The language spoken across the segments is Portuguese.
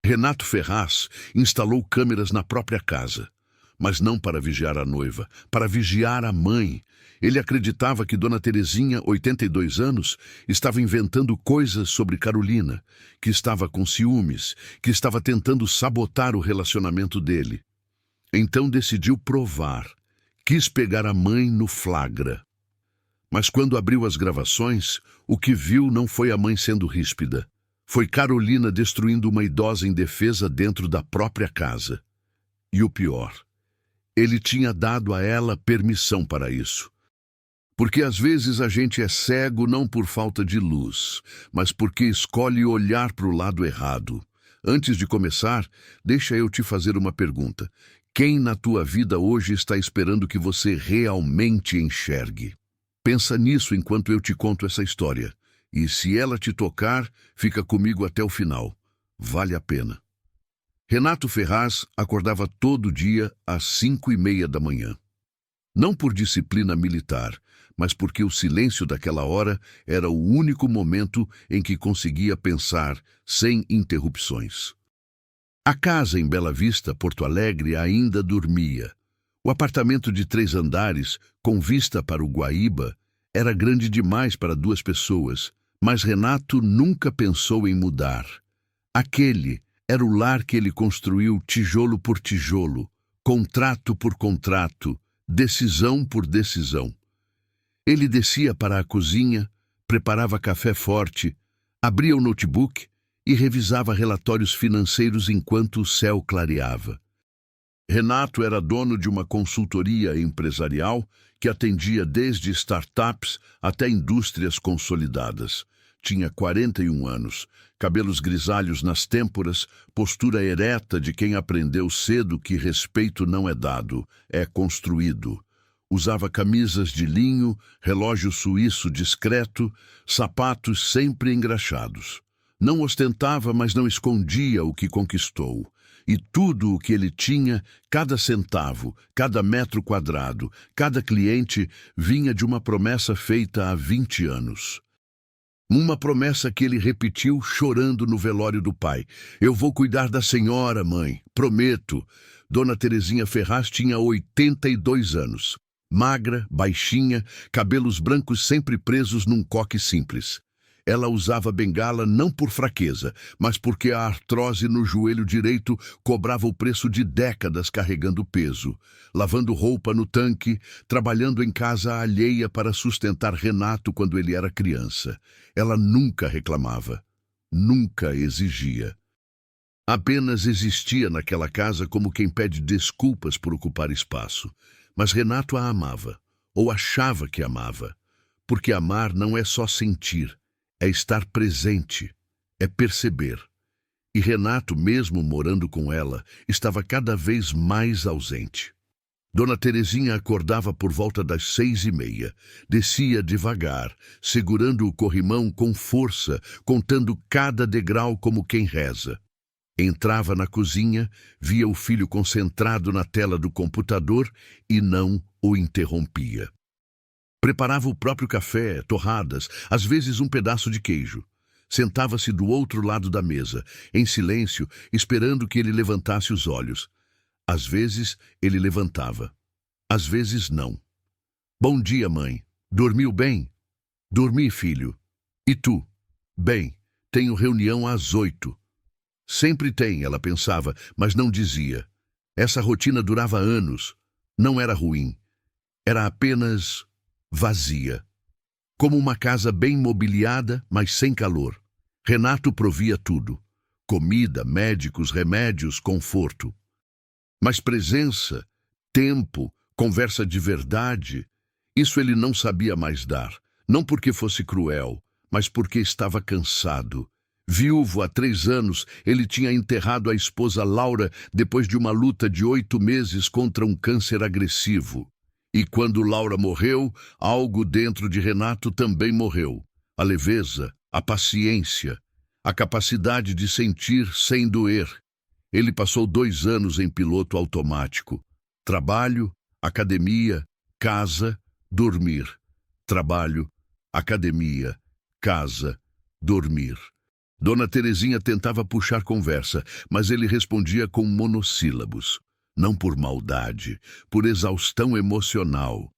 Renato Ferraz instalou câmeras na própria casa, mas não para vigiar a noiva, para vigiar a mãe. Ele acreditava que Dona Terezinha, 82 anos, estava inventando coisas sobre Carolina, que estava com ciúmes, que estava tentando sabotar o relacionamento dele. Então decidiu provar. Quis pegar a mãe no flagra. Mas quando abriu as gravações, o que viu não foi a mãe sendo ríspida. Foi Carolina destruindo uma idosa indefesa dentro da própria casa. E o pior, ele tinha dado a ela permissão para isso. Porque às vezes a gente é cego não por falta de luz, mas porque escolhe olhar para o lado errado. Antes de começar, deixa eu te fazer uma pergunta. Quem na tua vida hoje está esperando que você realmente enxergue? Pensa nisso enquanto eu te conto essa história. E se ela te tocar, fica comigo até o final. Vale a pena. Renato Ferraz acordava todo dia às 5:30 da manhã. Não por disciplina militar, mas porque o silêncio daquela hora era o único momento em que conseguia pensar sem interrupções. A casa em Bela Vista, Porto Alegre, ainda dormia. O apartamento de 3 andares, com vista para o Guaíba, era grande demais para 2 pessoas, mas Renato nunca pensou em mudar. Aquele era o lar que ele construiu tijolo por tijolo, contrato por contrato, decisão por decisão. Ele descia para a cozinha, preparava café forte, abria o notebook e revisava relatórios financeiros enquanto o céu clareava. Renato era dono de uma consultoria empresarial que atendia desde startups até indústrias consolidadas. Tinha 41 anos, cabelos grisalhos nas têmporas, postura ereta de quem aprendeu cedo que respeito não é dado, é construído. Usava camisas de linho, relógio suíço discreto, sapatos sempre engraxados. Não ostentava, mas não escondia o que conquistou. E tudo o que ele tinha, cada centavo, cada metro quadrado, cada cliente, vinha de uma promessa feita há 20 anos. Uma promessa que ele repetiu chorando no velório do pai. Eu vou cuidar da senhora, mãe, prometo. Dona Terezinha Ferraz tinha 82 anos. Magra, baixinha, cabelos brancos sempre presos num coque simples. Ela usava bengala não por fraqueza, mas porque a artrose no joelho direito cobrava o preço de décadas carregando peso, lavando roupa no tanque, trabalhando em casa alheia para sustentar Renato quando ele era criança. Ela nunca reclamava, nunca exigia. Apenas existia naquela casa como quem pede desculpas por ocupar espaço. Mas Renato a amava, ou achava que amava, porque amar não é só sentir, é estar presente, é perceber. E Renato, mesmo morando com ela, estava cada vez mais ausente. Dona Terezinha acordava por volta das 6:30, descia devagar, segurando o corrimão com força, contando cada degrau como quem reza. Entrava na cozinha, via o filho concentrado na tela do computador e não o interrompia. Preparava o próprio café, torradas, às vezes um pedaço de queijo. Sentava-se do outro lado da mesa, em silêncio, esperando que ele levantasse os olhos. Às vezes ele levantava, às vezes não. Bom dia, mãe. Dormiu bem? Dormi, filho. E tu? Bem, tenho reunião às 8. Sempre tem, ela pensava, mas não dizia. Essa rotina durava anos. Não era ruim. Era apenas vazia. Como uma casa bem mobiliada, mas sem calor. Renato provia tudo. Comida, médicos, remédios, conforto. Mas presença, tempo, conversa de verdade, isso ele não sabia mais dar. Não porque fosse cruel, mas porque estava cansado. Viúvo há 3 anos, ele tinha enterrado a esposa Laura depois de uma luta de 8 meses contra um câncer agressivo. E quando Laura morreu, algo dentro de Renato também morreu. A leveza, a paciência, a capacidade de sentir sem doer. Ele passou 2 anos em piloto automático. Trabalho, academia, casa, dormir. Trabalho, academia, casa, dormir. Dona Terezinha tentava puxar conversa, mas ele respondia com monossílabos. Não por maldade, por exaustão emocional.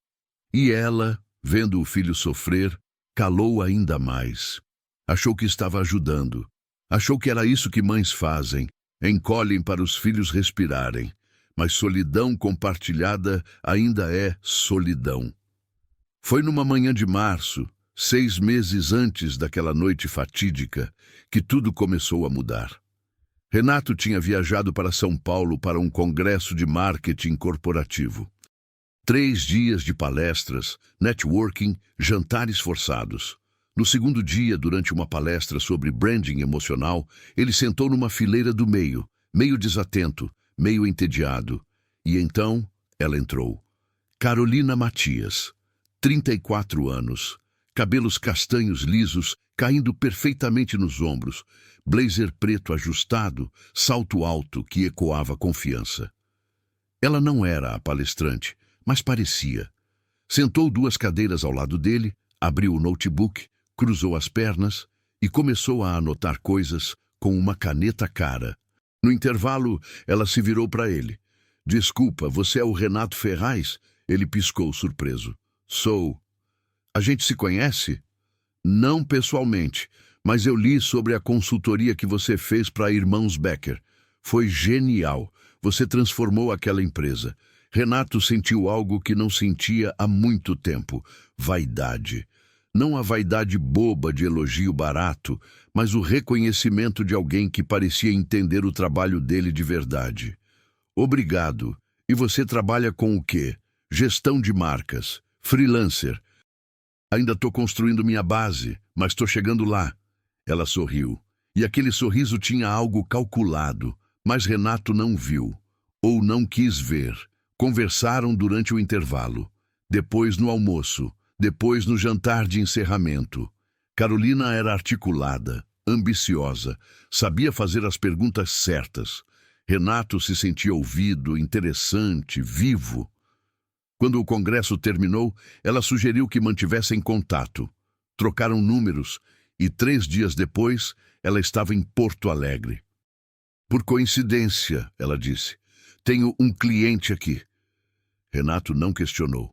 E ela, vendo o filho sofrer, calou ainda mais. Achou que estava ajudando. Achou que era isso que mães fazem, encolhem para os filhos respirarem. Mas solidão compartilhada ainda é solidão. Foi numa manhã de março, 6 meses antes daquela noite fatídica, que tudo começou a mudar. Renato tinha viajado para São Paulo para um congresso de marketing corporativo. 3 dias de palestras, networking, jantares forçados. No segundo dia, durante uma palestra sobre branding emocional, ele sentou numa fileira do meio, meio desatento, meio entediado. E então, ela entrou. Carolina Matias, 34 anos, cabelos castanhos lisos, caindo perfeitamente nos ombros, blazer preto ajustado, salto alto que ecoava confiança. Ela não era a palestrante, mas parecia. Sentou 2 cadeiras ao lado dele, abriu o notebook, cruzou as pernas e começou a anotar coisas com uma caneta cara. No intervalo, ela se virou para ele. Desculpa, você é o Renato Ferraz? Ele piscou surpreso. Sou. A gente se conhece? Não pessoalmente, mas eu li sobre a consultoria que você fez para Irmãos Becker. Foi genial. Você transformou aquela empresa. Renato sentiu algo que não sentia há muito tempo. Vaidade. Não a vaidade boba de elogio barato, mas o reconhecimento de alguém que parecia entender o trabalho dele de verdade. Obrigado. E você trabalha com o quê? Gestão de marcas. Freelancer. Ainda estou construindo minha base, mas estou chegando lá. Ela sorriu. E aquele sorriso tinha algo calculado, mas Renato não viu. Ou não quis ver. Conversaram durante o intervalo. Depois no almoço. Depois no jantar de encerramento. Carolina era articulada, ambiciosa, sabia fazer as perguntas certas. Renato se sentia ouvido, interessante, vivo. Quando o congresso terminou, ela sugeriu que mantivessem contato. Trocaram números e 3 dias depois, ela estava em Porto Alegre. Por coincidência, ela disse, tenho um cliente aqui. Renato não questionou.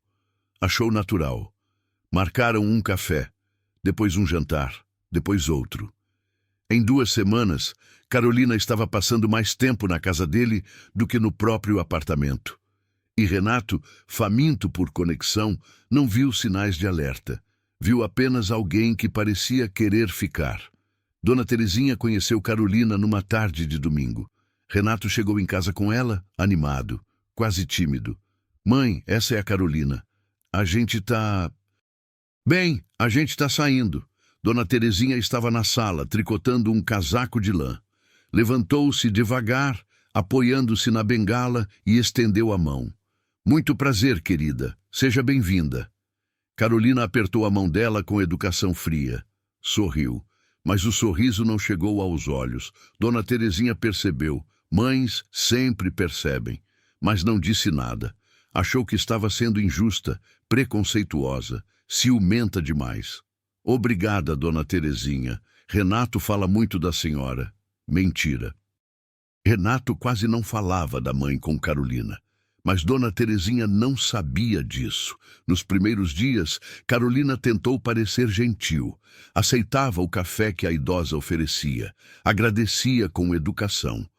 Achou natural. Marcaram um café, depois um jantar, depois outro. Em 2 semanas, Carolina estava passando mais tempo na casa dele do que no próprio apartamento. E Renato, faminto por conexão, não viu sinais de alerta. Viu apenas alguém que parecia querer ficar. Dona Terezinha conheceu Carolina numa tarde de domingo. Renato chegou em casa com ela, animado, quase tímido. Mãe, essa é a Carolina. A gente tá... Bem, a gente está saindo. Dona Terezinha estava na sala, tricotando um casaco de lã. Levantou-se devagar, apoiando-se na bengala e estendeu a mão. Muito prazer, querida. Seja bem-vinda. Carolina apertou a mão dela com educação fria. Sorriu, mas o sorriso não chegou aos olhos. Dona Terezinha percebeu. Mães sempre percebem, mas não disse nada. Achou que estava sendo injusta, preconceituosa, ciumenta demais. Obrigada, Dona Terezinha. Renato fala muito da senhora. Mentira. Renato quase não falava da mãe com Carolina. Mas Dona Terezinha não sabia disso. Nos primeiros dias, Carolina tentou parecer gentil. Aceitava o café que a idosa oferecia. Agradecia com educação.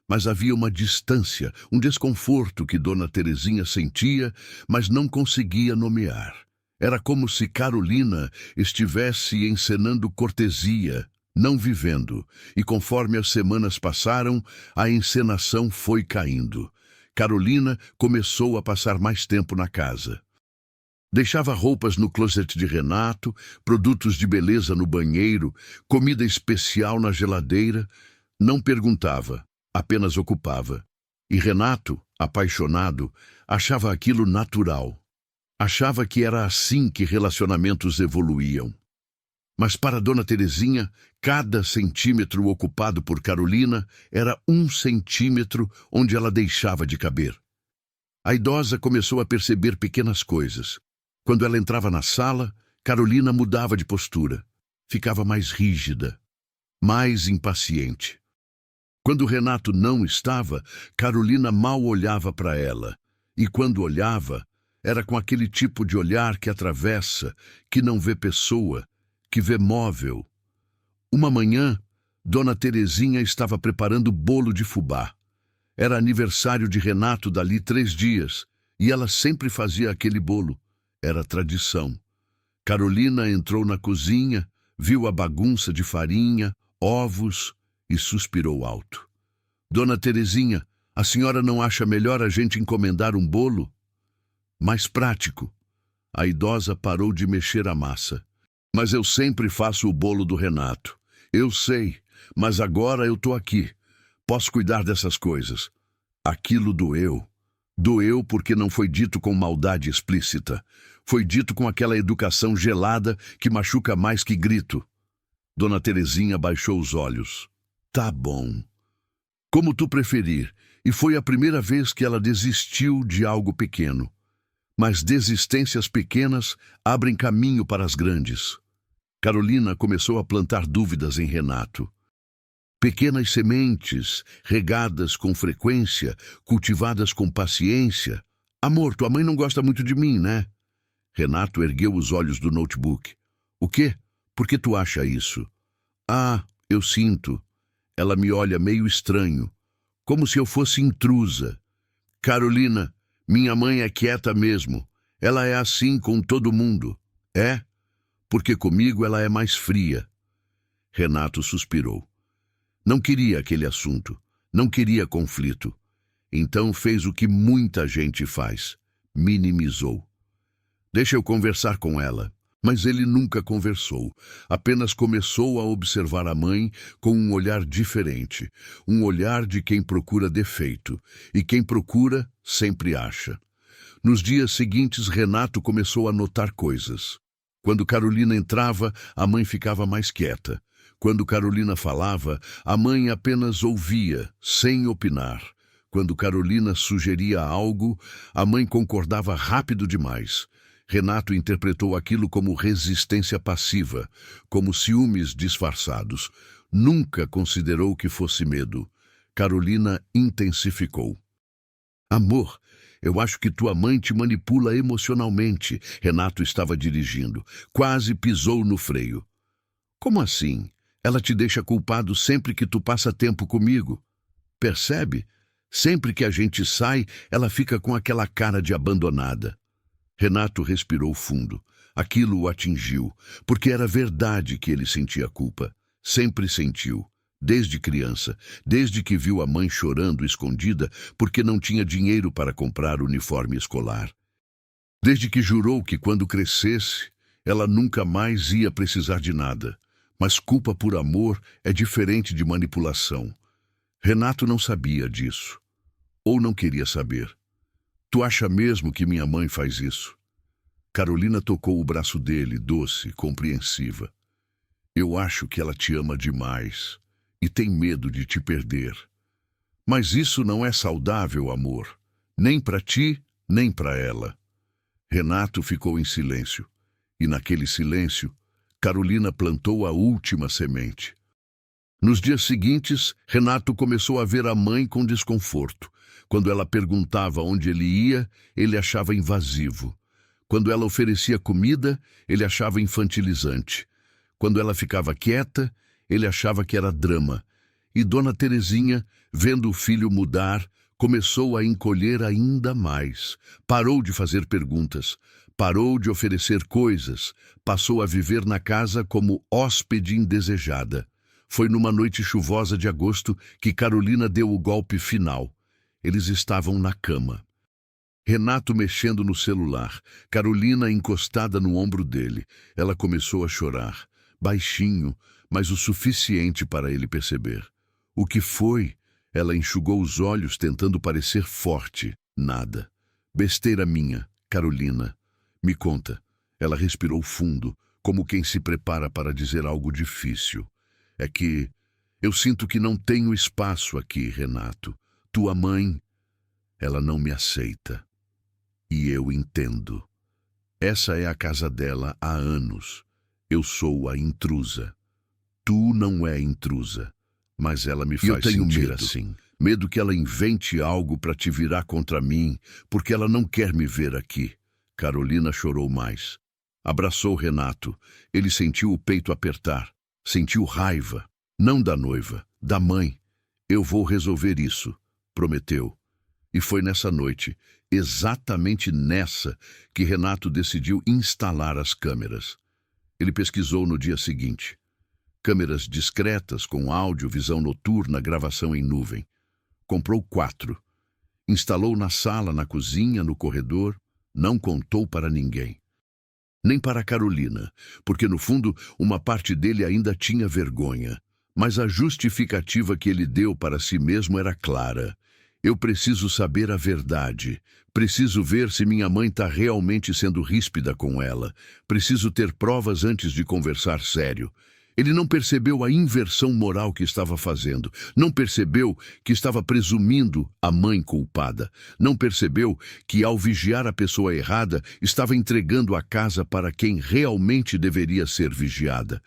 Mas havia uma distância, um desconforto que Dona Terezinha sentia, mas não conseguia nomear. Era como se Carolina estivesse encenando cortesia, não vivendo, e conforme as semanas passaram, a encenação foi caindo. Carolina começou a passar mais tempo na casa. Deixava roupas no closet de Renato, produtos de beleza no banheiro, comida especial na geladeira. Não perguntava, apenas ocupava. E Renato, apaixonado, achava aquilo natural. Achava que era assim que relacionamentos evoluíam. Mas para Dona Terezinha, cada centímetro ocupado por Carolina era 1 centímetro onde ela deixava de caber. A idosa começou a perceber pequenas coisas. Quando ela entrava na sala, Carolina mudava de postura. Ficava mais rígida. mais impaciente. Quando Renato não estava, Carolina mal olhava para ela. E quando olhava, era com aquele tipo de olhar que atravessa, que não vê pessoa, que vê móvel. Uma manhã, Dona Terezinha estava preparando bolo de fubá. Era aniversário de Renato dali 3 dias, e ela sempre fazia aquele bolo. Era tradição. Carolina entrou na cozinha, viu a bagunça de farinha, ovos e suspirou alto. Dona Terezinha, a senhora não acha melhor a gente encomendar um bolo? Mais prático. A idosa parou de mexer a massa. Mas eu sempre faço o bolo do Renato. Eu sei, mas agora eu tô aqui. Posso cuidar dessas coisas. Aquilo doeu. Doeu porque não foi dito com maldade explícita. Foi dito com aquela educação gelada que machuca mais que grito. Dona Terezinha baixou os olhos. Tá bom. Como tu preferir. E foi a primeira vez que ela desistiu de algo pequeno. Mas desistências pequenas abrem caminho para as grandes. Carolina começou a plantar dúvidas em Renato. Pequenas sementes, regadas com frequência, cultivadas com paciência. Amor, tua mãe não gosta muito de mim, né? Renato ergueu os olhos do notebook. O quê? Por que tu acha isso? Ah, eu sinto. Ela me olha meio estranho, como se eu fosse intrusa. Carolina, minha mãe é quieta mesmo. Ela é assim com todo mundo. É? Porque comigo ela é mais fria. Renato suspirou. Não queria aquele assunto. Não queria conflito. Então fez o que muita gente faz. Minimizou. Deixa eu conversar com ela. Mas ele nunca conversou. Apenas começou a observar a mãe com um olhar diferente. Um olhar de quem procura defeito. E quem procura, sempre acha. Nos dias seguintes, Renato começou a notar coisas. Quando Carolina entrava, a mãe ficava mais quieta. Quando Carolina falava, a mãe apenas ouvia, sem opinar. Quando Carolina sugeria algo, a mãe concordava rápido demais. Renato interpretou aquilo como resistência passiva, como ciúmes disfarçados. Nunca considerou que fosse medo. Carolina intensificou. Amor, eu acho que tua mãe te manipula emocionalmente. Renato estava dirigindo. Quase pisou no freio. Como assim? Ela te deixa culpado sempre que tu passa tempo comigo. Percebe? Sempre que a gente sai, ela fica com aquela cara de abandonada. Renato respirou fundo. Aquilo o atingiu, porque era verdade que ele sentia culpa. Sempre sentiu. Desde criança, desde que viu a mãe chorando escondida porque não tinha dinheiro para comprar uniforme escolar. Desde que jurou que quando crescesse, ela nunca mais ia precisar de nada. Mas culpa por amor é diferente de manipulação. Renato não sabia disso. Ou não queria saber. Tu acha mesmo que minha mãe faz isso? Carolina tocou o braço dele, doce, compreensiva. Eu acho que ela te ama demais e tem medo de te perder. Mas isso não é saudável, amor. Nem para ti, nem para ela. Renato ficou em silêncio. E naquele silêncio, Carolina plantou a última semente. Nos dias seguintes, Renato começou a ver a mãe com desconforto. Quando ela perguntava onde ele ia, ele achava invasivo. Quando ela oferecia comida, ele achava infantilizante. Quando ela ficava quieta, ele achava que era drama. E Dona Terezinha, vendo o filho mudar, começou a encolher ainda mais. Parou de fazer perguntas, parou de oferecer coisas, passou a viver na casa como hóspede indesejada. Foi numa noite chuvosa de agosto que Carolina deu o golpe final. Eles estavam na cama. Renato mexendo no celular, Carolina encostada no ombro dele. Ela começou a chorar, baixinho, mas o suficiente para ele perceber. O que foi? Ela enxugou os olhos tentando parecer forte. Nada. Besteira minha, Carolina. Me conta. Ela respirou fundo, como quem se prepara para dizer algo difícil. É que eu sinto que não tenho espaço aqui, Renato. Tua mãe, ela não me aceita. E eu entendo. Essa é a casa dela há anos. Eu sou a intrusa. Tu não é intrusa, mas ela me faz sentir assim. Medo que ela invente algo para te virar contra mim, porque ela não quer me ver aqui. Carolina chorou mais. Abraçou Renato. Ele sentiu o peito apertar. Sentiu raiva. Não da noiva, da mãe. Eu vou resolver isso, prometeu. E foi nessa noite, exatamente nessa, que Renato decidiu instalar as câmeras. Ele pesquisou no dia seguinte. Câmeras discretas com áudio, visão noturna, gravação em nuvem. Comprou 4. Instalou na sala, na cozinha, no corredor. Não contou para ninguém. Nem para Carolina, porque no fundo uma parte dele ainda tinha vergonha. Mas a justificativa que ele deu para si mesmo era clara. Eu preciso saber a verdade. Preciso ver se minha mãe está realmente sendo ríspida com ela. Preciso ter provas antes de conversar sério. Ele não percebeu a inversão moral que estava fazendo. Não percebeu que estava presumindo a mãe culpada. Não percebeu que, ao vigiar a pessoa errada, estava entregando a casa para quem realmente deveria ser vigiada.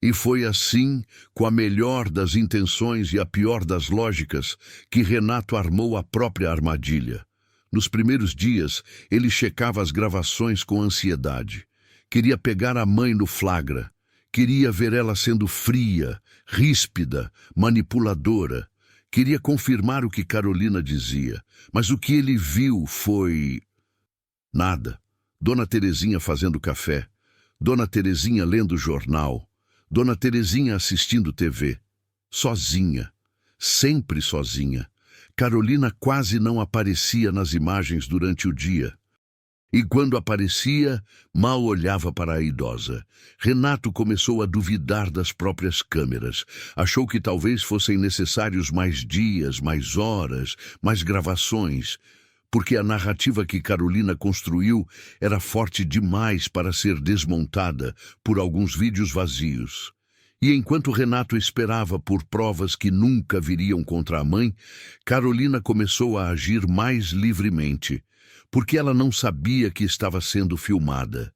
E foi assim, com a melhor das intenções e a pior das lógicas, que Renato armou a própria armadilha. Nos primeiros dias, ele checava as gravações com ansiedade. Queria pegar a mãe no flagra. Queria ver ela sendo fria, ríspida, manipuladora. Queria confirmar o que Carolina dizia. Mas o que ele viu foi... nada. Dona Terezinha fazendo café. Dona Terezinha lendo jornal. Dona Terezinha assistindo TV. Sozinha. Sempre sozinha. Carolina quase não aparecia nas imagens durante o dia. E quando aparecia, mal olhava para a idosa. Renato começou a duvidar das próprias câmeras. Achou que talvez fossem necessários mais dias, mais horas, mais gravações, porque a narrativa que Carolina construiu era forte demais para ser desmontada por alguns vídeos vazios. E enquanto Renato esperava por provas que nunca viriam contra a mãe, Carolina começou a agir mais livremente, porque ela não sabia que estava sendo filmada.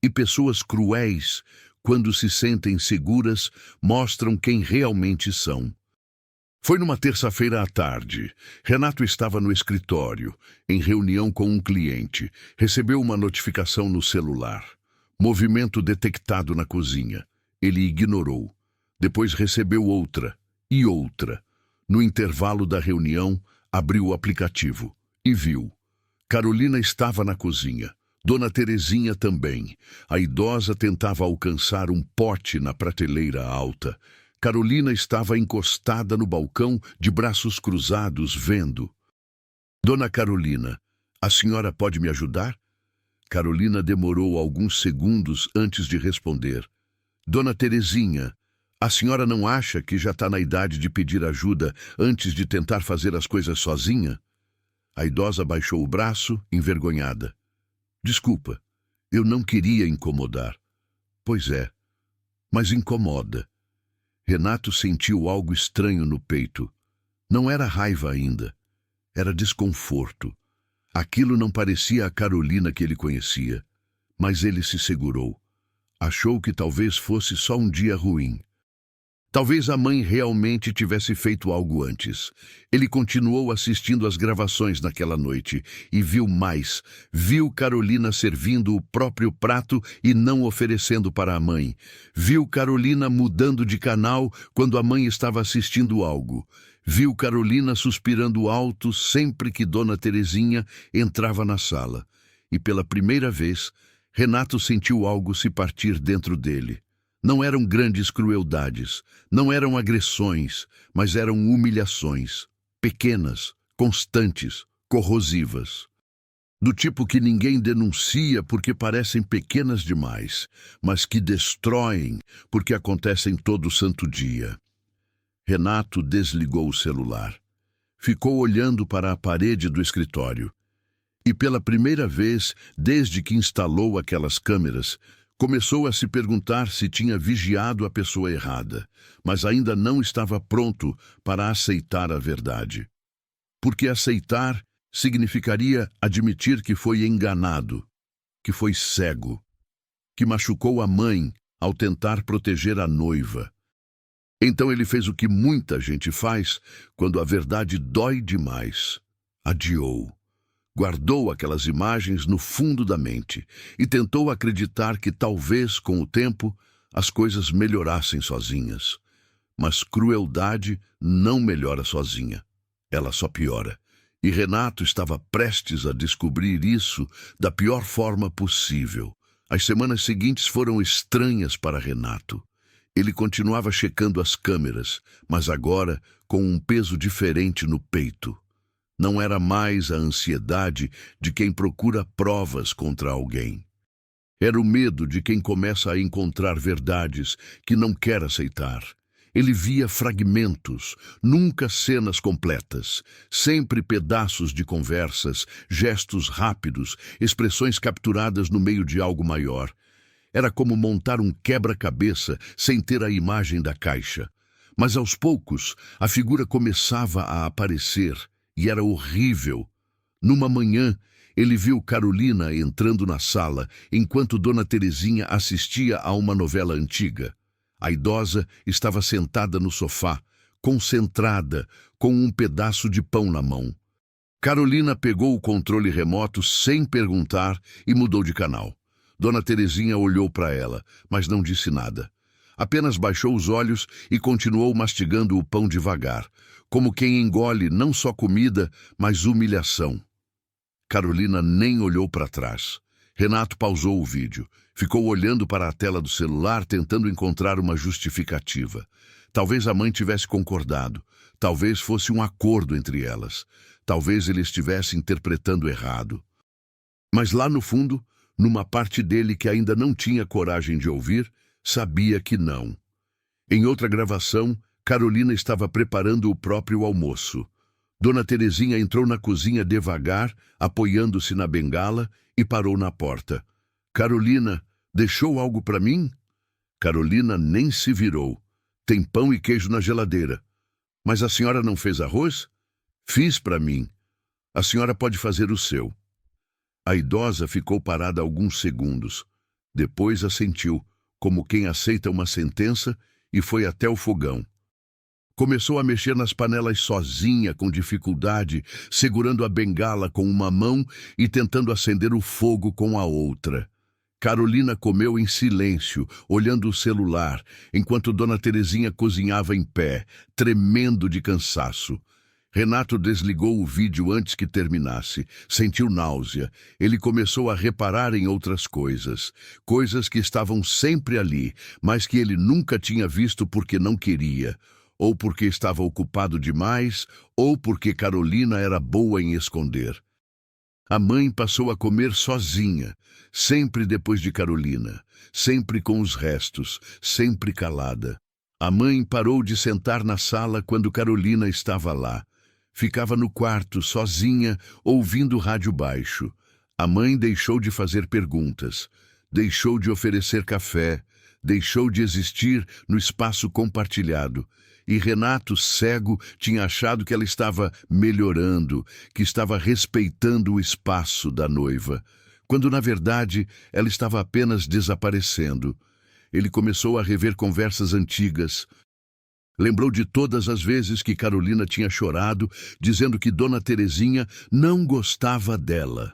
E pessoas cruéis, quando se sentem seguras, mostram quem realmente são. Foi numa terça-feira à tarde. Renato estava no escritório, em reunião com um cliente. Recebeu uma notificação no celular. Movimento detectado na cozinha. Ele ignorou. Depois recebeu outra e outra. No intervalo da reunião, abriu o aplicativo e viu. Carolina estava na cozinha. Dona Terezinha também. A idosa tentava alcançar um pote na prateleira alta. Carolina estava encostada no balcão, de braços cruzados, vendo. Dona Carolina, a senhora pode me ajudar? Carolina demorou alguns segundos antes de responder. Dona Terezinha, a senhora não acha que já está na idade de pedir ajuda antes de tentar fazer as coisas sozinha? A idosa baixou o braço, envergonhada. Desculpa, eu não queria incomodar. Pois é, mas incomoda. Renato sentiu algo estranho no peito. Não era raiva ainda. Era desconforto. Aquilo não parecia a Carolina que ele conhecia. Mas ele se segurou. Achou que talvez fosse só um dia ruim. Talvez a mãe realmente tivesse feito algo antes. Ele continuou assistindo às gravações naquela noite e viu mais. Viu Carolina servindo o próprio prato e não oferecendo para a mãe. Viu Carolina mudando de canal quando a mãe estava assistindo algo. Viu Carolina suspirando alto sempre que Dona Terezinha entrava na sala. E pela primeira vez, Renato sentiu algo se partir dentro dele. Não eram grandes crueldades, não eram agressões, mas eram humilhações, pequenas, constantes, corrosivas. Do tipo que ninguém denuncia porque parecem pequenas demais, mas que destroem porque acontecem todo santo dia. Renato desligou o celular. Ficou olhando para a parede do escritório. E pela primeira vez, desde que instalou aquelas câmeras, começou a se perguntar se tinha vigiado a pessoa errada, mas ainda não estava pronto para aceitar a verdade. Porque aceitar significaria admitir que foi enganado, que foi cego, que machucou a mãe ao tentar proteger a noiva, Então ele fez o que muita gente faz quando a verdade dói demais. Adiou. Guardou aquelas imagens no fundo da mente e tentou acreditar que talvez, com o tempo, as coisas melhorassem sozinhas. Mas crueldade não melhora sozinha. Ela só piora. E Renato estava prestes a descobrir isso da pior forma possível. As semanas seguintes foram estranhas para Renato. Ele continuava checando as câmeras, mas agora com um peso diferente no peito. Não era mais a ansiedade de quem procura provas contra alguém. Era o medo de quem começa a encontrar verdades que não quer aceitar. Ele via fragmentos, nunca cenas completas, sempre pedaços de conversas, gestos rápidos, expressões capturadas no meio de algo maior. Era como montar um quebra-cabeça sem ter a imagem da caixa. Mas aos poucos, a figura começava a aparecer e era horrível. Numa manhã, ele viu Carolina entrando na sala enquanto Dona Terezinha assistia a uma novela antiga. A idosa estava sentada no sofá, concentrada, com um pedaço de pão na mão. Carolina pegou o controle remoto sem perguntar e mudou de canal. Dona Terezinha olhou para ela, mas não disse nada. Apenas baixou os olhos e continuou mastigando o pão devagar, como quem engole não só comida, mas humilhação. Carolina nem olhou para trás. Renato pausou o vídeo. Ficou olhando para a tela do celular, tentando encontrar uma justificativa. Talvez a mãe tivesse concordado. Talvez fosse um acordo entre elas. Talvez ele estivesse interpretando errado. Mas lá no fundo, numa parte dele que ainda não tinha coragem de ouvir, sabia que não. Em outra gravação, Carolina estava preparando o próprio almoço. Dona Terezinha entrou na cozinha devagar, apoiando-se na bengala, e parou na porta. Carolina, deixou algo para mim? Carolina nem se virou. Tem pão e queijo na geladeira. Mas a senhora não fez arroz? Fiz para mim. A senhora pode fazer o seu. A idosa ficou parada alguns segundos. Depois assentiu, como quem aceita uma sentença, e foi até o fogão. Começou a mexer nas panelas sozinha, com dificuldade, segurando a bengala com uma mão e tentando acender o fogo com a outra. Carolina comeu em silêncio, olhando o celular, enquanto Dona Terezinha cozinhava em pé, tremendo de cansaço. Renato desligou o vídeo antes que terminasse. Sentiu náusea. Ele começou a reparar em outras coisas. Coisas que estavam sempre ali, mas que ele nunca tinha visto porque não queria. Ou porque estava ocupado demais, ou porque Carolina era boa em esconder. A mãe passou a comer sozinha, sempre depois de Carolina, sempre com os restos, sempre calada. A mãe parou de sentar na sala quando Carolina estava lá. Ficava no quarto, sozinha, ouvindo rádio baixo. A mãe deixou de fazer perguntas, deixou de oferecer café, deixou de existir no espaço compartilhado. E Renato, cego, tinha achado que ela estava melhorando, que estava respeitando o espaço da noiva, quando, na verdade, ela estava apenas desaparecendo. Ele começou a rever conversas antigas. Lembrou de todas as vezes que Carolina tinha chorado, dizendo que Dona Terezinha não gostava dela.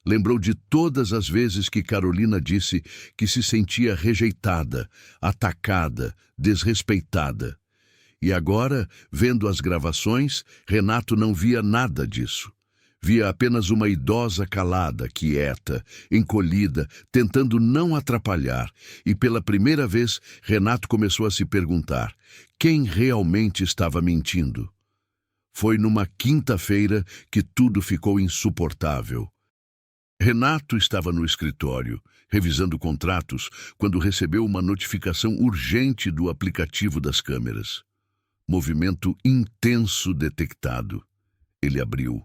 Lembrou de todas as vezes que Carolina disse que se sentia rejeitada, atacada, desrespeitada. E agora, vendo as gravações, Renato não via nada disso. Via apenas uma idosa calada, quieta, encolhida, tentando não atrapalhar. E pela primeira vez, Renato começou a se perguntar: quem realmente estava mentindo? Foi numa quinta-feira que tudo ficou insuportável. Renato estava no escritório, revisando contratos, quando recebeu uma notificação urgente do aplicativo das câmeras. Movimento intenso detectado. Ele abriu.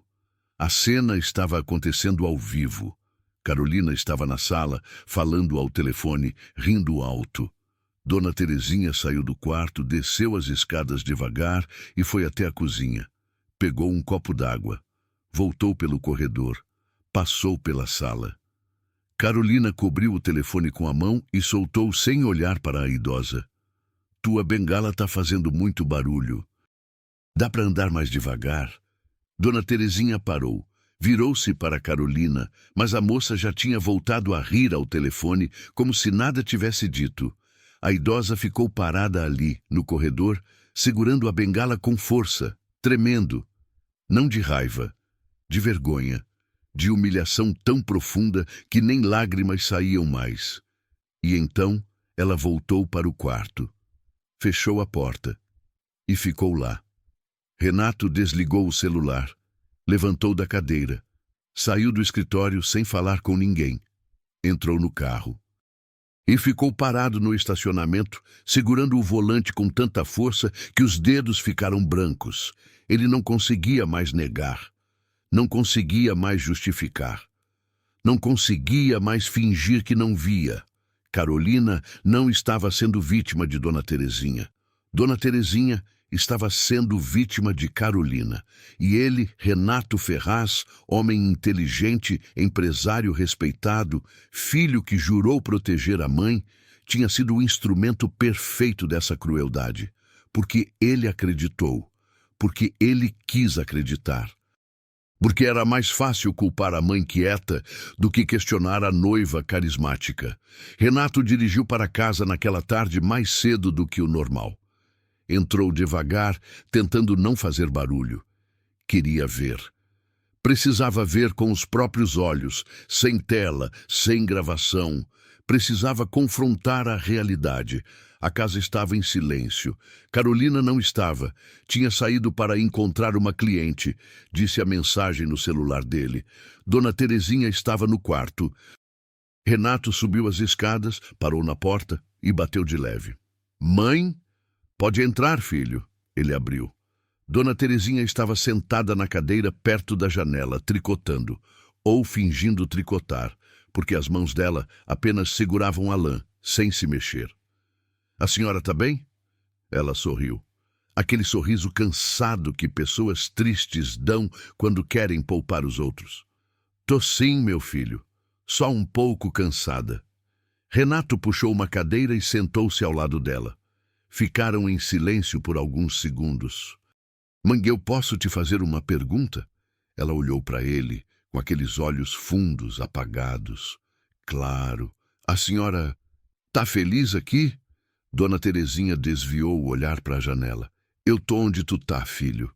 A cena estava acontecendo ao vivo. Carolina estava na sala, falando ao telefone, rindo alto. Dona Terezinha saiu do quarto, desceu as escadas devagar e foi até a cozinha. Pegou um copo d'água. Voltou pelo corredor. Passou pela sala. Carolina cobriu o telefone com a mão e soltou sem olhar para a idosa. Tua bengala tá fazendo muito barulho. Dá para andar mais devagar? Dona Terezinha parou. Virou-se para Carolina, mas a moça já tinha voltado a rir ao telefone, como se nada tivesse dito. A idosa ficou parada ali, no corredor, segurando a bengala com força, tremendo. Não de raiva, de vergonha, de humilhação tão profunda que nem lágrimas saíam mais. E então ela voltou para o quarto, fechou a porta e ficou lá. Renato desligou o celular, levantou da cadeira, saiu do escritório sem falar com ninguém, entrou no carro e ficou parado no estacionamento, segurando o volante com tanta força que os dedos ficaram brancos. Ele não conseguia mais negar, não conseguia mais justificar, não conseguia mais fingir que não via. Carolina não estava sendo vítima de Dona Terezinha. Dona Terezinha estava sendo vítima de Carolina. E ele, Renato Ferraz, homem inteligente, empresário respeitado, filho que jurou proteger a mãe, tinha sido o instrumento perfeito dessa crueldade. Porque ele acreditou. Porque ele quis acreditar. Porque era mais fácil culpar a mãe quieta do que questionar a noiva carismática. Renato dirigiu para casa naquela tarde mais cedo do que o normal. Entrou devagar, tentando não fazer barulho. Queria ver. Precisava ver com os próprios olhos, sem tela, sem gravação. Precisava confrontar a realidade. A casa estava em silêncio. Carolina não estava. Tinha saído para encontrar uma cliente, disse a mensagem no celular dele. Dona Terezinha estava no quarto. Renato subiu as escadas, parou na porta e bateu de leve. Mãe? Pode entrar, filho. Ele abriu. Dona Terezinha estava sentada na cadeira perto da janela, tricotando, ou fingindo tricotar, porque as mãos dela apenas seguravam a lã, sem se mexer. A senhora está bem? Ela sorriu. Aquele sorriso cansado que pessoas tristes dão quando querem poupar os outros. Tô sim, meu filho. Só um pouco cansada. Renato puxou uma cadeira e sentou-se ao lado dela. Ficaram em silêncio por alguns segundos. Mãe, eu posso te fazer uma pergunta? Ela olhou para ele, com aqueles olhos fundos, apagados. Claro. A senhora tá feliz aqui? Dona Terezinha desviou o olhar para a janela. Eu tô onde tu tá, filho.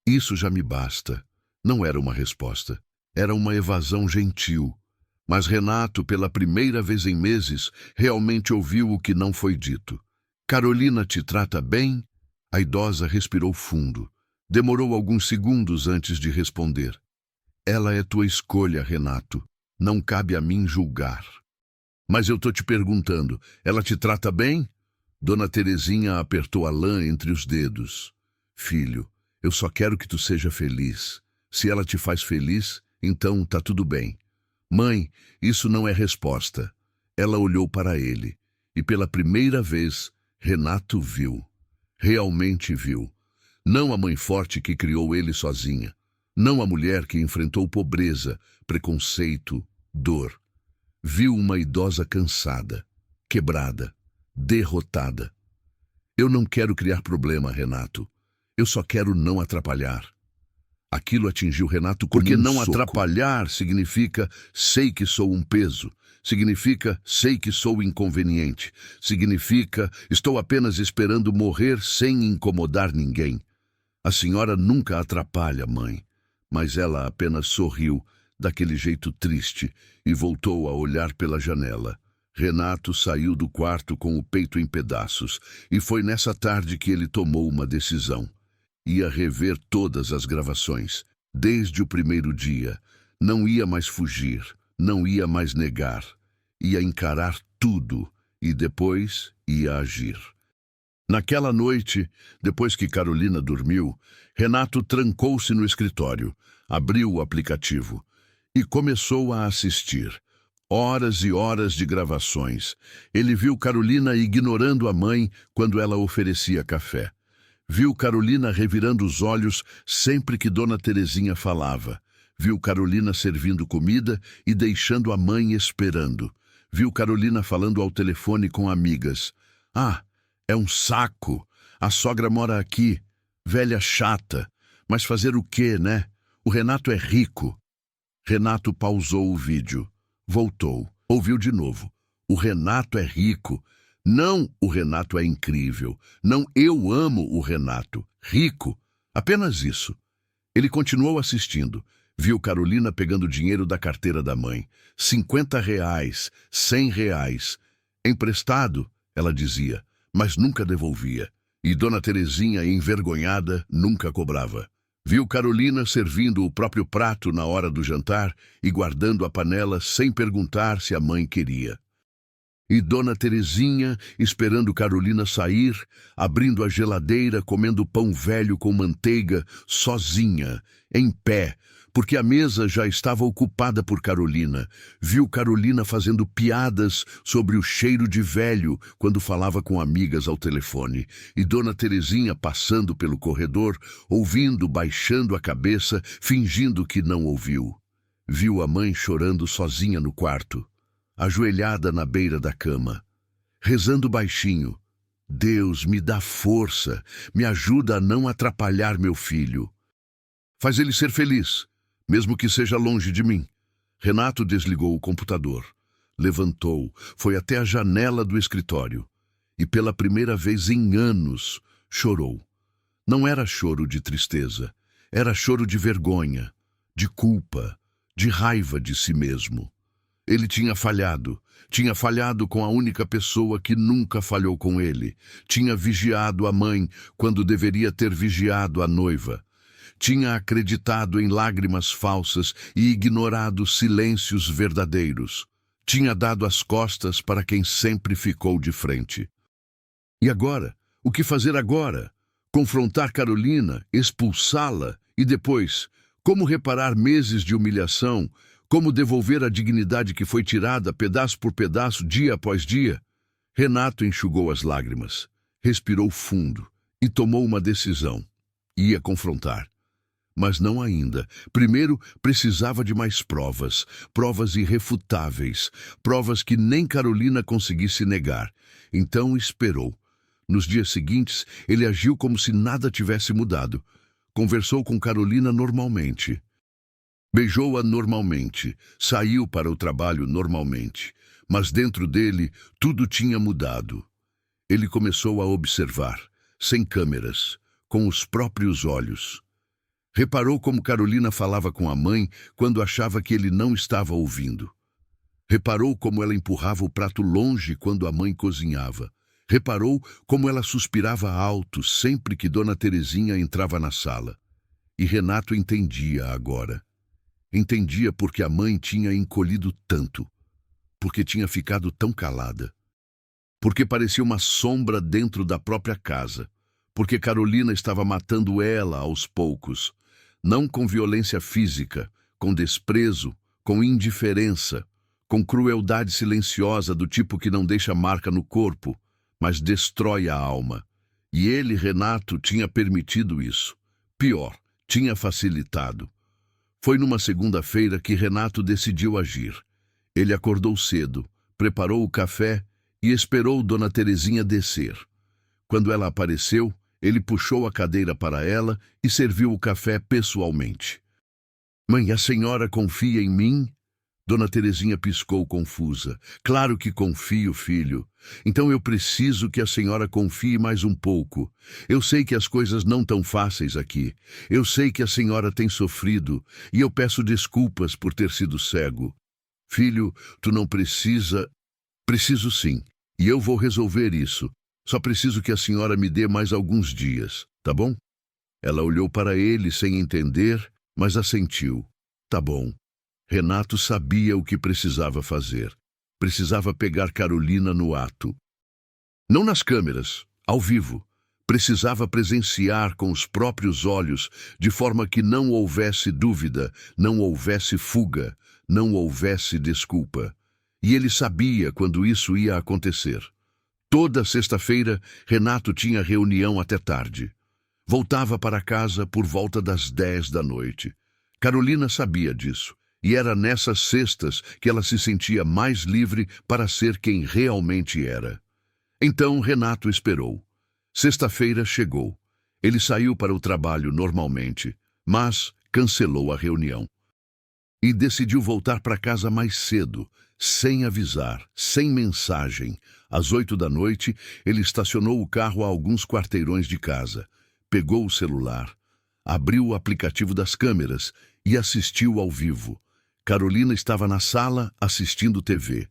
Isso já me basta. Não era uma resposta. Era uma evasão gentil. Mas Renato, pela primeira vez em meses, realmente ouviu o que não foi dito. Carolina te trata bem? A idosa respirou fundo. Demorou alguns segundos antes de responder. Ela é tua escolha, Renato. Não cabe a mim julgar. Mas eu tô te perguntando, ela te trata bem? Dona Terezinha apertou a lã entre os dedos. Filho, eu só quero que tu seja feliz. Se ela te faz feliz, então tá tudo bem. Mãe, isso não é resposta. Ela olhou para ele. E pela primeira vez, Renato viu. Realmente viu. Não a mãe forte que criou ele sozinha. Não a mulher que enfrentou pobreza, preconceito, dor. Viu uma idosa cansada, quebrada, derrotada. Eu não quero criar problema, Renato. Eu só quero não atrapalhar. Aquilo atingiu Renato como porque não atrapalhar significa sei que sou um peso. Significa sei que sou inconveniente. Significa estou apenas esperando morrer sem incomodar ninguém. A senhora nunca atrapalha, mãe. Mas ela apenas sorriu, daquele jeito triste, e voltou a olhar pela janela. Renato saiu do quarto com o peito em pedaços, e foi nessa tarde que ele tomou uma decisão. Ia rever todas as gravações, desde o primeiro dia. Não ia mais fugir, não ia mais negar. Ia encarar tudo, e depois ia agir. Naquela noite, depois que Carolina dormiu, Renato trancou-se no escritório, abriu o aplicativo e começou a assistir. Horas e horas de gravações. Ele viu Carolina ignorando a mãe quando ela oferecia café. Viu Carolina revirando os olhos sempre que Dona Terezinha falava. Viu Carolina servindo comida e deixando a mãe esperando. Viu Carolina falando ao telefone com amigas. Ah, É um saco. A sogra mora aqui. Velha chata. Mas fazer o quê, né? O Renato é rico. Renato pausou o vídeo. Voltou. Ouviu de novo. O Renato é rico. Não, o Renato é incrível. Não, eu amo o Renato. Rico. Apenas isso. Ele continuou assistindo. Viu Carolina pegando dinheiro da carteira da mãe. R$ 50, R$ 100. Emprestado, ela dizia, mas nunca devolvia. E Dona Terezinha, envergonhada, nunca cobrava. Viu Carolina servindo o próprio prato na hora do jantar e guardando a panela sem perguntar se a mãe queria. E Dona Terezinha esperando Carolina sair, abrindo a geladeira, comendo pão velho com manteiga, sozinha, em pé, porque a mesa já estava ocupada por Carolina. Viu Carolina fazendo piadas sobre o cheiro de velho quando falava com amigas ao telefone. E Dona Terezinha passando pelo corredor, ouvindo, baixando a cabeça, fingindo que não ouviu. Viu a mãe chorando sozinha no quarto, ajoelhada na beira da cama, rezando baixinho. Deus, me dá força, me ajuda a não atrapalhar meu filho. Faz ele ser feliz, mesmo que seja longe de mim. Renato desligou o computador, levantou, foi até a janela do escritório e pela primeira vez em anos chorou. Não era choro de tristeza, era choro de vergonha, de culpa, de raiva de si mesmo. Ele tinha falhado com a única pessoa que nunca falhou com ele. Tinha vigiado a mãe quando deveria ter vigiado a noiva. Tinha acreditado em lágrimas falsas e ignorado silêncios verdadeiros. Tinha dado as costas para quem sempre ficou de frente. E agora? O que fazer agora? Confrontar Carolina, expulsá-la e depois, como reparar meses de humilhação? Como devolver a dignidade que foi tirada, pedaço por pedaço, dia após dia? Renato enxugou as lágrimas, respirou fundo e tomou uma decisão. Ia confrontar. Mas não ainda. Primeiro, precisava de mais provas, provas irrefutáveis, provas que nem Carolina conseguisse negar. Então esperou. Nos dias seguintes, ele agiu como se nada tivesse mudado. Conversou com Carolina normalmente. Beijou-a normalmente, saiu para o trabalho normalmente, mas dentro dele tudo tinha mudado. Ele começou a observar, sem câmeras, com os próprios olhos. Reparou como Carolina falava com a mãe quando achava que ele não estava ouvindo. Reparou como ela empurrava o prato longe quando a mãe cozinhava. Reparou como ela suspirava alto sempre que Dona Terezinha entrava na sala. E Renato entendia agora. Entendia porque a mãe tinha encolhido tanto, porque tinha ficado tão calada, porque parecia uma sombra dentro da própria casa, porque Carolina estava matando ela aos poucos, não com violência física, com desprezo, com indiferença, com crueldade silenciosa do tipo que não deixa marca no corpo, mas destrói a alma. E ele, Renato, tinha permitido isso. Pior, tinha facilitado. Foi numa segunda-feira que Renato decidiu agir. Ele acordou cedo, preparou o café e esperou Dona Terezinha descer. Quando ela apareceu, ele puxou a cadeira para ela e serviu o café pessoalmente. "Mãe, a senhora confia em mim?" Dona Terezinha piscou confusa. "Claro que confio, filho. Então eu preciso que a senhora confie mais um pouco. Eu sei que as coisas não tão fáceis aqui. Eu sei que a senhora tem sofrido e eu peço desculpas por ter sido cego. Filho, tu não precisa... Preciso sim, e eu vou resolver isso. Só preciso que a senhora me dê mais alguns dias, tá bom?" Ela olhou para ele sem entender, mas assentiu. "Tá bom." Renato sabia o que precisava fazer. Precisava pegar Carolina no ato. Não nas câmeras, ao vivo. Precisava presenciar com os próprios olhos, de forma que não houvesse dúvida, não houvesse fuga, não houvesse desculpa. E ele sabia quando isso ia acontecer. Toda sexta-feira, Renato tinha reunião até tarde. Voltava para casa por volta das 10 da noite. Carolina sabia disso. E era nessas sextas que ela se sentia mais livre para ser quem realmente era. Então Renato esperou. Sexta-feira chegou. Ele saiu para o trabalho normalmente, mas cancelou a reunião. E decidiu voltar para casa mais cedo, sem avisar, sem mensagem. Às 8 da noite, ele estacionou o carro a alguns quarteirões de casa, pegou o celular, abriu o aplicativo das câmeras e assistiu ao vivo. Carolina estava na sala assistindo TV.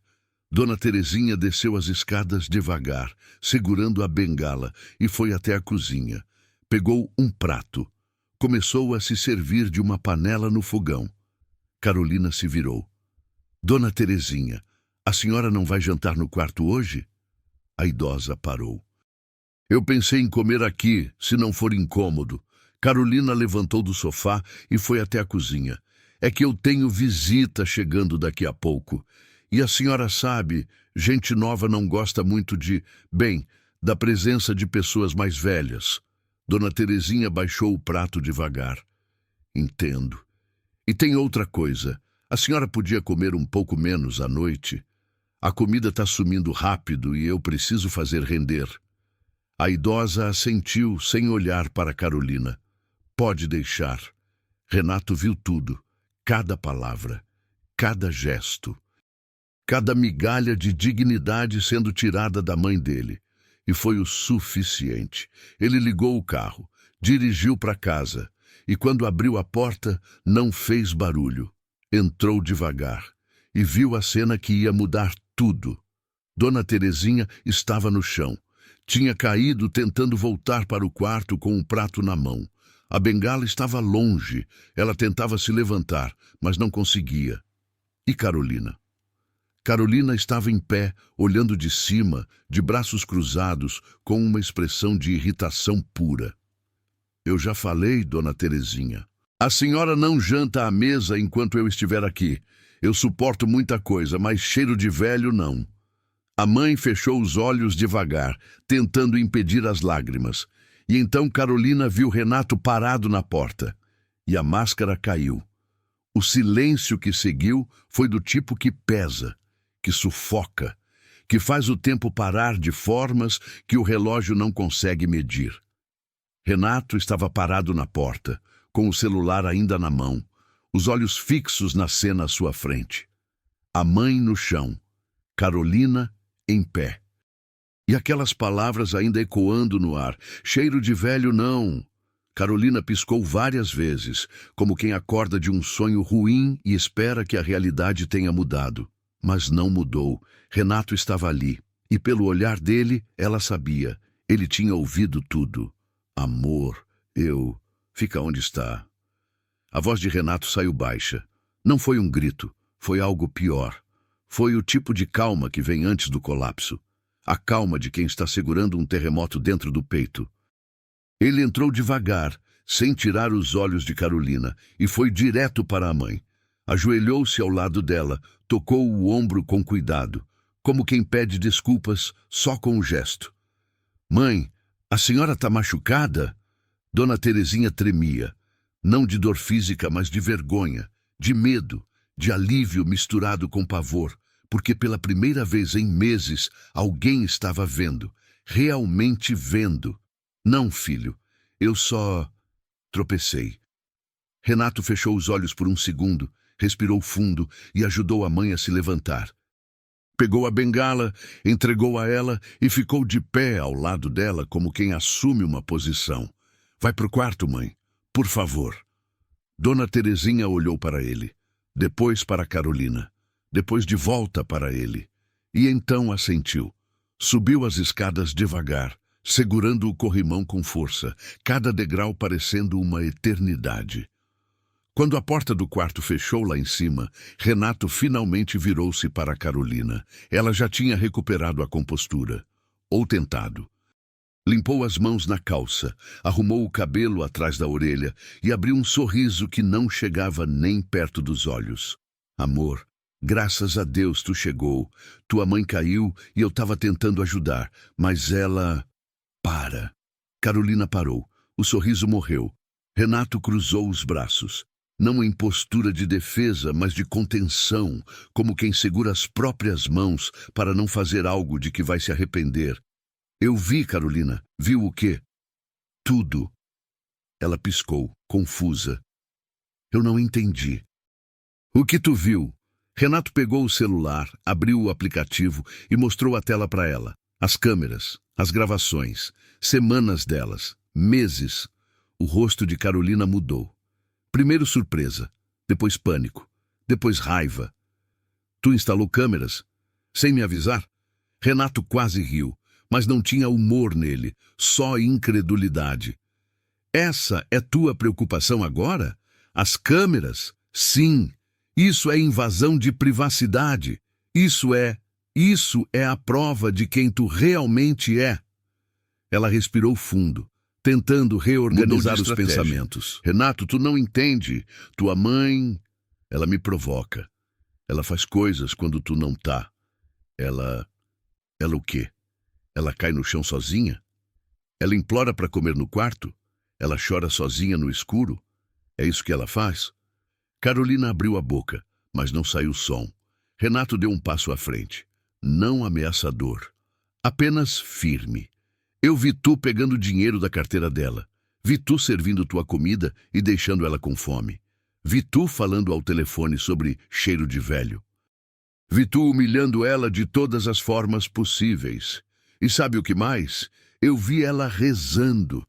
Dona Terezinha desceu as escadas devagar, segurando a bengala, e foi até a cozinha. Pegou um prato. Começou a se servir de uma panela no fogão. Carolina se virou. Dona Terezinha, a senhora não vai jantar no quarto hoje? A idosa parou. Eu pensei em comer aqui, se não for incômodo. Carolina levantou do sofá e foi até a cozinha. É que eu tenho visita chegando daqui a pouco. E a senhora sabe, gente nova não gosta muito da presença de pessoas mais velhas. Dona Terezinha baixou o prato devagar. Entendo. E tem outra coisa. A senhora podia comer um pouco menos à noite? A comida está sumindo rápido e eu preciso fazer render. A idosa assentiu sem olhar para Carolina. Pode deixar. Renato viu tudo. Cada palavra. Cada gesto. Cada migalha de dignidade sendo tirada da mãe dele. E foi o suficiente. Ele ligou o carro, dirigiu para casa, e quando abriu a porta, não fez barulho. Entrou devagar, e viu a cena que ia mudar tudo. Dona Terezinha estava no chão. Tinha caído tentando voltar para o quarto com um prato na mão. A bengala estava longe. Ela tentava se levantar, mas não conseguia. E Carolina? Carolina estava em pé, olhando de cima, de braços cruzados, com uma expressão de irritação pura. Eu já falei, Dona Terezinha. A senhora não janta à mesa enquanto eu estiver aqui. Eu suporto muita coisa, mas cheiro de velho não. A mãe fechou os olhos devagar, tentando impedir as lágrimas. E então Carolina viu Renato parado na porta. E a máscara caiu. O silêncio que seguiu foi do tipo que pesa, que sufoca, que faz o tempo parar de formas que o relógio não consegue medir. Renato estava parado na porta, com o celular ainda na mão, os olhos fixos na cena à sua frente. A mãe no chão, Carolina em pé. E aquelas palavras ainda ecoando no ar. Cheiro de velho não. Carolina piscou várias vezes, como quem acorda de um sonho ruim e espera que a realidade tenha mudado. Mas não mudou. Renato estava ali, e pelo olhar dele, ela sabia. Ele tinha ouvido tudo. Amor, fica onde está. A voz de Renato saiu baixa. Não foi um grito, foi algo pior. Foi o tipo de calma que vem antes do colapso. A calma de quem está segurando um terremoto dentro do peito. Ele entrou devagar, sem tirar os olhos de Carolina, e foi direto para a mãe. Ajoelhou-se ao lado dela, tocou o ombro com cuidado, como quem pede desculpas só com o gesto. Mãe, a senhora está machucada? Dona Terezinha tremia, não de dor física, mas de vergonha, de medo, de alívio misturado com pavor, porque pela primeira vez em meses alguém estava vendo, realmente vendo. Não, filho, eu só tropecei. Renato fechou os olhos por um segundo, respirou fundo e ajudou a mãe a se levantar. Pegou a bengala, entregou a ela e ficou de pé ao lado dela como quem assume uma posição. Vai pro quarto, mãe, por favor. Dona Terezinha olhou para ele, depois para Carolina, depois de volta para ele, e então assentiu. Subiu as escadas devagar, segurando o corrimão com força, cada degrau parecendo uma eternidade. Quando a porta do quarto fechou lá em cima, Renato finalmente virou-se para Carolina. Ela já tinha recuperado a compostura. Ou tentado. Limpou as mãos na calça, arrumou o cabelo atrás da orelha e abriu um sorriso que não chegava nem perto dos olhos. Amor, graças a Deus tu chegou. Tua mãe caiu e eu estava tentando ajudar, mas ela... Para. Carolina parou. O sorriso morreu. Renato cruzou os braços. Não em postura de defesa, mas de contenção, como quem segura as próprias mãos para não fazer algo de que vai se arrepender. Eu vi, Carolina. Viu o quê? Tudo. Ela piscou, confusa. Eu não entendi. O que tu viu? Renato pegou o celular, abriu o aplicativo e mostrou a tela para ela. As câmeras, as gravações, semanas delas, meses. O rosto de Carolina mudou. Primeiro surpresa, depois pânico, depois raiva. Tu instalou câmeras? Sem me avisar? Renato quase riu, mas não tinha humor nele, só incredulidade. Essa é tua preocupação agora? As câmeras? Sim. Isso é invasão de privacidade. Isso é a prova de quem tu realmente é. Ela respirou fundo, tentando reorganizar os pensamentos. Renato, tu não entende. Tua mãe, ela me provoca. Ela faz coisas quando tu não tá. Ela o quê? Ela cai no chão sozinha? Ela implora para comer no quarto? Ela chora sozinha no escuro? É isso que ela faz? Carolina abriu a boca, mas não saiu som. Renato deu um passo à frente. Não ameaçador, apenas firme. Eu vi tu pegando dinheiro da carteira dela. Vi tu servindo tua comida e deixando ela com fome. Vi tu falando ao telefone sobre cheiro de velho. Vi tu humilhando ela de todas as formas possíveis. E sabe o que mais? Eu vi ela rezando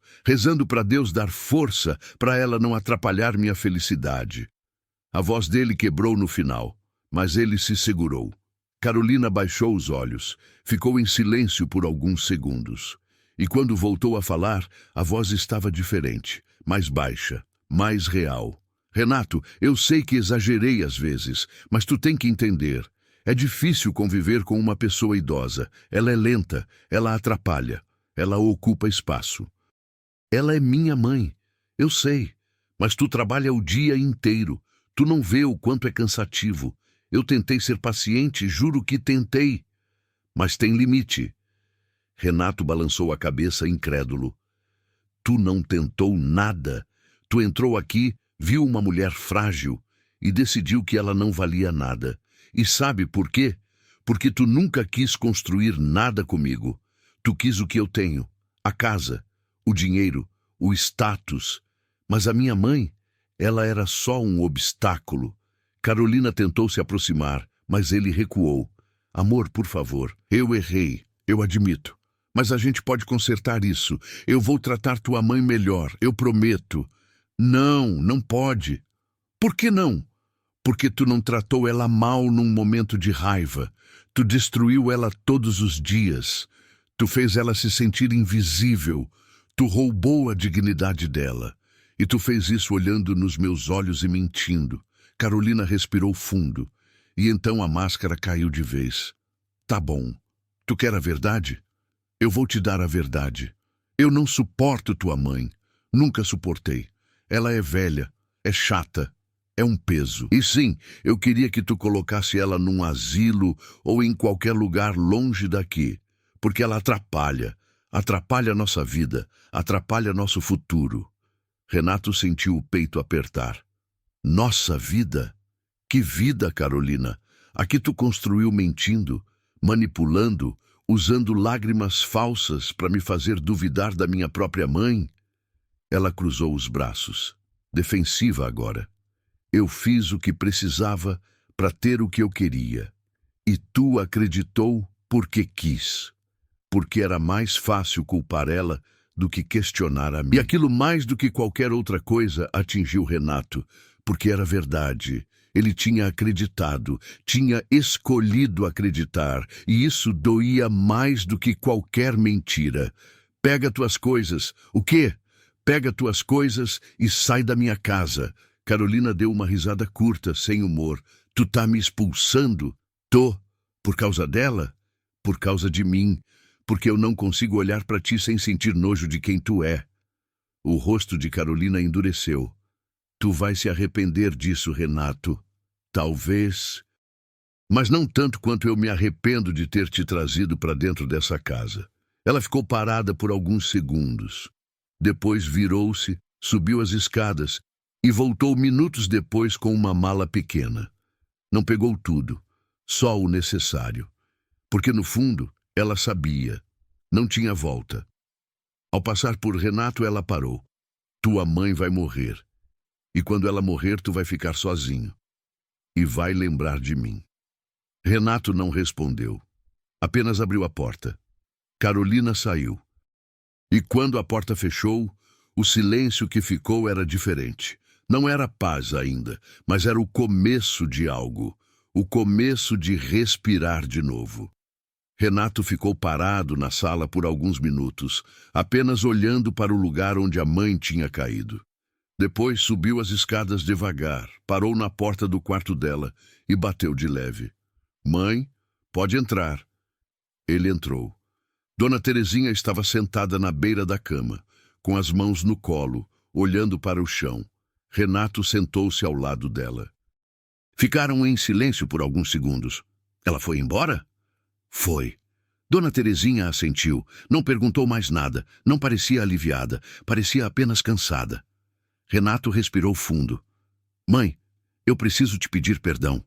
para Deus dar força para ela não atrapalhar minha felicidade. A voz dele quebrou no final, mas ele se segurou. Carolina baixou os olhos, ficou em silêncio por alguns segundos. E quando voltou a falar, a voz estava diferente, mais baixa, mais real. Renato, eu sei que exagerei às vezes, mas tu tem que entender. É difícil conviver com uma pessoa idosa. Ela é lenta, ela atrapalha, ela ocupa espaço. Ela é minha mãe, eu sei, mas tu trabalha o dia inteiro. Tu não vê o quanto é cansativo. Eu tentei ser paciente, juro que tentei. Mas tem limite. Renato balançou a cabeça incrédulo. Tu não tentou nada. Tu entrou aqui, viu uma mulher frágil e decidiu que ela não valia nada. E sabe por quê? Porque tu nunca quis construir nada comigo. Tu quis o que eu tenho, a casa, o dinheiro, o status. Mas a minha mãe, ela era só um obstáculo. Carolina tentou se aproximar, mas ele recuou. Amor, por favor, eu errei, eu admito. Mas a gente pode consertar isso. Eu vou tratar tua mãe melhor, eu prometo. Não, não pode. Por que não? Porque tu não tratou ela mal num momento de raiva. Tu destruiu ela todos os dias. Tu fez ela se sentir invisível. Tu roubou a dignidade dela. E tu fez isso olhando nos meus olhos e mentindo. Carolina respirou fundo. E então a máscara caiu de vez. Tá bom. Tu quer a verdade? Eu vou te dar a verdade. Eu não suporto tua mãe. Nunca suportei. Ela é velha, é chata, é um peso. E sim, eu queria que tu colocasse ela num asilo ou em qualquer lugar longe daqui. Porque ela atrapalha nossa vida, atrapalha nosso futuro. Renato sentiu o peito apertar. Nossa vida? Que vida, Carolina? A que tu construiu mentindo, manipulando, usando lágrimas falsas para me fazer duvidar da minha própria mãe? Ela cruzou os braços, defensiva agora. Eu fiz o que precisava para ter o que eu queria. E tu acreditou porque quis. Porque era mais fácil culpar ela do que questionar a mim. E aquilo mais do que qualquer outra coisa atingiu Renato, porque era verdade. Ele tinha acreditado, tinha escolhido acreditar, e isso doía mais do que qualquer mentira. Pega tuas coisas. O quê? Pega tuas coisas e sai da minha casa. Carolina deu uma risada curta, sem humor. Tu tá me expulsando? Tô. Por causa dela? Por causa de mim. Porque eu não consigo olhar para ti sem sentir nojo de quem tu é. O rosto de Carolina endureceu. Tu vai se arrepender disso, Renato. Talvez. Mas não tanto quanto eu me arrependo de ter te trazido para dentro dessa casa. Ela ficou parada por alguns segundos. Depois virou-se, subiu as escadas e voltou minutos depois com uma mala pequena. Não pegou tudo, só o necessário. Porque, no fundo, ela sabia. Não tinha volta. Ao passar por Renato, ela parou. Tua mãe vai morrer. E quando ela morrer, tu vai ficar sozinho. E vai lembrar de mim. Renato não respondeu. Apenas abriu a porta. Carolina saiu. E quando a porta fechou, o silêncio que ficou era diferente. Não era paz ainda, mas era o começo de algo. O começo de respirar de novo. Renato ficou parado na sala por alguns minutos, apenas olhando para o lugar onde a mãe tinha caído. Depois subiu as escadas devagar, parou na porta do quarto dela e bateu de leve. Mãe, pode entrar. Ele entrou. Dona Terezinha estava sentada na beira da cama, com as mãos no colo, olhando para o chão. Renato sentou-se ao lado dela. Ficaram em silêncio por alguns segundos. Ela foi embora? Foi. Dona Terezinha assentiu, não perguntou mais nada, não parecia aliviada, parecia apenas cansada. Renato respirou fundo. Mãe, eu preciso te pedir perdão.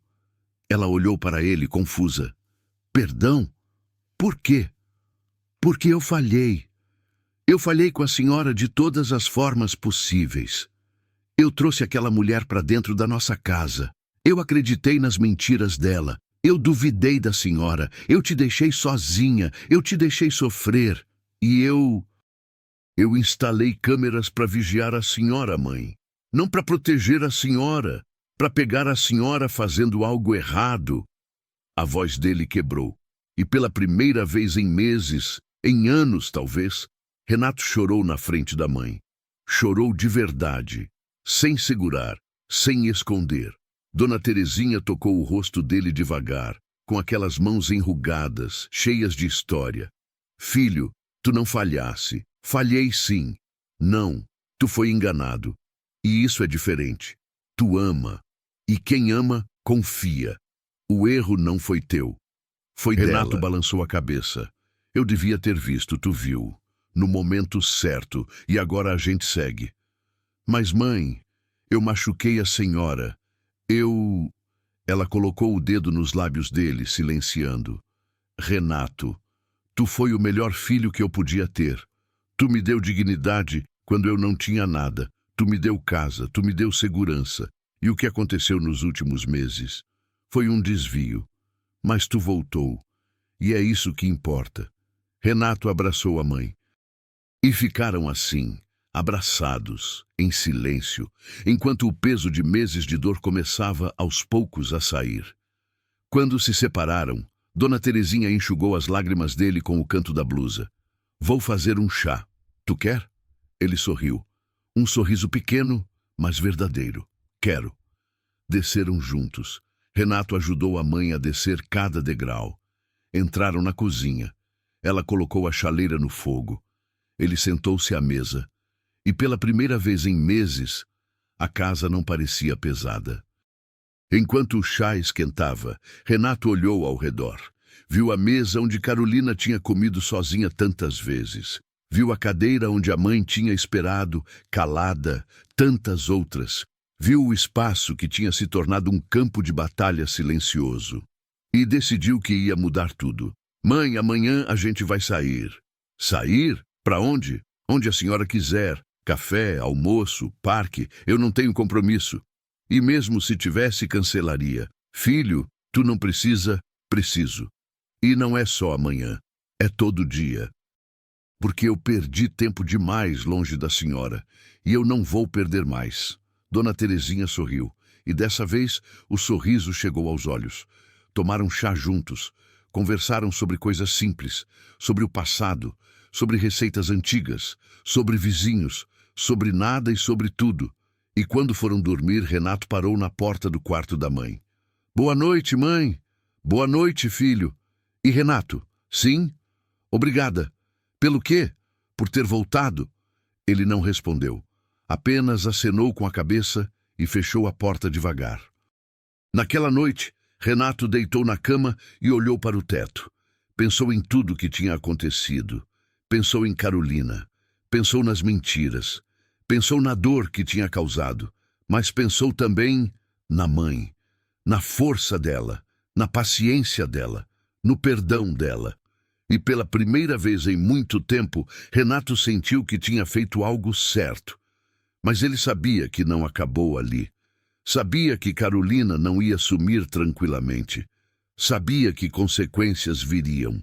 Ela olhou para ele, confusa. Perdão? Por quê? Porque eu falhei. Eu falhei com a senhora de todas as formas possíveis. Eu trouxe aquela mulher para dentro da nossa casa. Eu acreditei nas mentiras dela. Eu duvidei da senhora. Eu te deixei sozinha. Eu te deixei sofrer. E eu instalei câmeras para vigiar a senhora, mãe. Não para proteger a senhora. Para pegar a senhora fazendo algo errado. A voz dele quebrou. E pela primeira vez em meses, em anos talvez, Renato chorou na frente da mãe. Chorou de verdade, sem segurar, sem esconder. Dona Terezinha tocou o rosto dele devagar, com aquelas mãos enrugadas, cheias de história. Filho, tu não falhasse. Falhei sim. Não, tu foi enganado. E isso é diferente. Tu ama. E quem ama, confia. O erro não foi teu. Foi Renato dela. Balançou a cabeça. Eu devia ter visto, tu viu. No momento certo, e agora a gente segue. Mas, mãe, eu machuquei a senhora. Ela colocou o dedo nos lábios dele, silenciando. Renato, tu foi o melhor filho que eu podia ter. Tu me deu dignidade quando eu não tinha nada. Tu me deu casa, tu me deu segurança. E o que aconteceu nos últimos meses? Foi um desvio. Mas tu voltou. E é isso que importa. Renato abraçou a mãe. E ficaram assim, abraçados, em silêncio, enquanto o peso de meses de dor começava aos poucos a sair. Quando se separaram, Dona Terezinha enxugou as lágrimas dele com o canto da blusa. Vou fazer um chá. Tu quer? Ele sorriu. Um sorriso pequeno, mas verdadeiro. Quero. Desceram juntos. Renato ajudou a mãe a descer cada degrau. Entraram na cozinha. Ela colocou a chaleira no fogo. Ele sentou-se à mesa. E pela primeira vez em meses, a casa não parecia pesada. Enquanto o chá esquentava, Renato olhou ao redor. Viu a mesa onde Carolina tinha comido sozinha tantas vezes. Viu a cadeira onde a mãe tinha esperado, calada, tantas outras. Viu o espaço que tinha se tornado um campo de batalha silencioso. E decidiu que ia mudar tudo. Mãe, amanhã a gente vai sair. Sair? Para onde? Onde a senhora quiser. Café, almoço, parque, eu não tenho compromisso. E mesmo se tivesse, cancelaria. Filho, tu não precisa, preciso. E não é só amanhã, é todo dia. Porque eu perdi tempo demais longe da senhora, e eu não vou perder mais. Dona Terezinha sorriu, e dessa vez o sorriso chegou aos olhos. Tomaram chá juntos, conversaram sobre coisas simples, sobre o passado, sobre receitas antigas, sobre vizinhos, sobre nada e sobre tudo. E quando foram dormir, Renato parou na porta do quarto da mãe. Boa noite, mãe. Boa noite, filho. E Renato? Sim? Obrigada. Pelo quê? Por ter voltado? Ele não respondeu. Apenas acenou com a cabeça e fechou a porta devagar. Naquela noite, Renato deitou na cama e olhou para o teto. Pensou em tudo o que tinha acontecido. Pensou em Carolina. Pensou nas mentiras. Pensou na dor que tinha causado. Mas pensou também na mãe. Na força dela. Na paciência dela. No perdão dela. E pela primeira vez em muito tempo, Renato sentiu que tinha feito algo certo. Mas ele sabia que não acabou ali. Sabia que Carolina não ia sumir tranquilamente. Sabia que consequências viriam.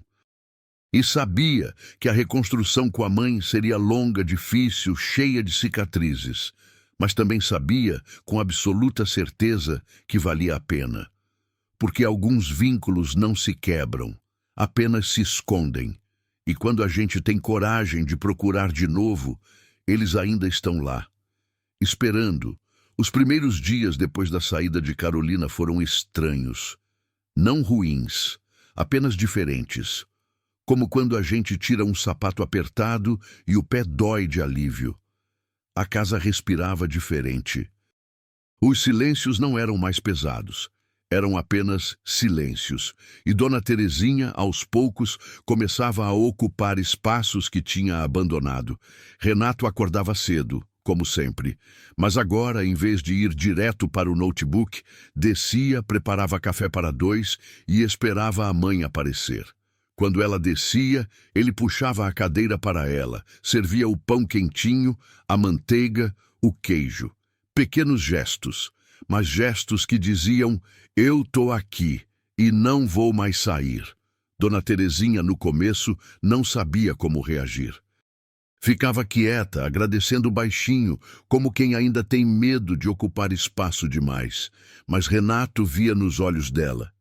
E sabia que a reconstrução com a mãe seria longa, difícil, cheia de cicatrizes. Mas também sabia, com absoluta certeza, que valia a pena. Porque alguns vínculos não se quebram, apenas se escondem. E quando a gente tem coragem de procurar de novo, eles ainda estão lá, esperando. Os primeiros dias depois da saída de Carolina foram estranhos. Não ruins, apenas diferentes. Como quando a gente tira um sapato apertado e o pé dói de alívio. A casa respirava diferente. Os silêncios não eram mais pesados. Eram apenas silêncios, e Dona Terezinha, aos poucos, começava a ocupar espaços que tinha abandonado. Renato acordava cedo, como sempre, mas agora, em vez de ir direto para o notebook, descia, preparava café para dois e esperava a mãe aparecer. Quando ela descia, ele puxava a cadeira para ela, servia o pão quentinho, a manteiga, o queijo. Pequenos gestos, mas gestos que diziam: eu tô aqui e não vou mais sair. Dona Terezinha, no começo, não sabia como reagir. Ficava quieta, agradecendo baixinho, como quem ainda tem medo de ocupar espaço demais. Mas Renato via nos olhos dela.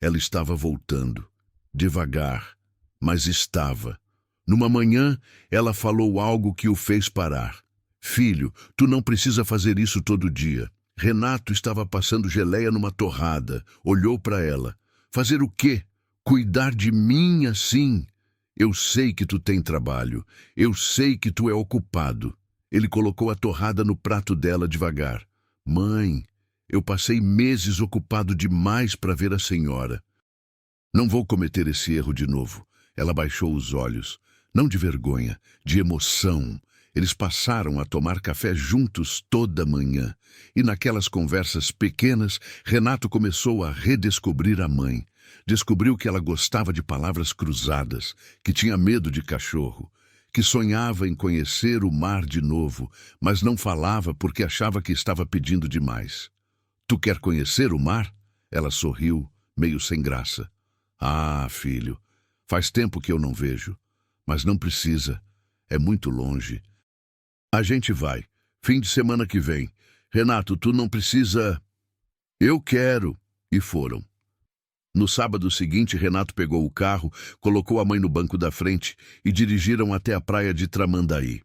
Ela estava voltando. Devagar, mas estava. Numa manhã, ela falou algo que o fez parar. Filho, tu não precisa fazer isso todo dia. Renato estava passando geleia numa torrada. Olhou para ela. Fazer o quê? Cuidar de mim assim? Eu sei que tu tem trabalho. Eu sei que tu é ocupado. Ele colocou a torrada no prato dela devagar. Mãe, eu passei meses ocupado demais para ver a senhora. Não vou cometer esse erro de novo. Ela baixou os olhos. Não de vergonha, de emoção. Eles passaram a tomar café juntos toda manhã. E naquelas conversas pequenas, Renato começou a redescobrir a mãe. Descobriu que ela gostava de palavras cruzadas, que tinha medo de cachorro, que sonhava em conhecer o mar de novo, mas não falava porque achava que estava pedindo demais. Tu quer conhecer o mar? Ela sorriu, meio sem graça. Ah, filho, faz tempo que eu não vejo, mas não precisa, é muito longe. A gente vai, fim de semana que vem. Renato, tu não precisa... Eu quero. E foram. No sábado seguinte, Renato pegou o carro, colocou a mãe no banco da frente e dirigiram até a praia de Tramandaí.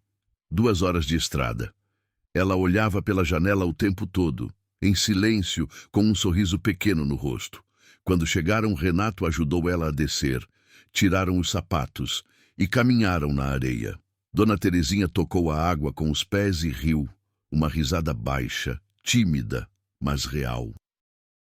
2 horas de estrada. Ela olhava pela janela o tempo todo, em silêncio, com um sorriso pequeno no rosto. Quando chegaram, Renato ajudou ela a descer. Tiraram os sapatos e caminharam na areia. Dona Terezinha tocou a água com os pés e riu. Uma risada baixa, tímida, mas real.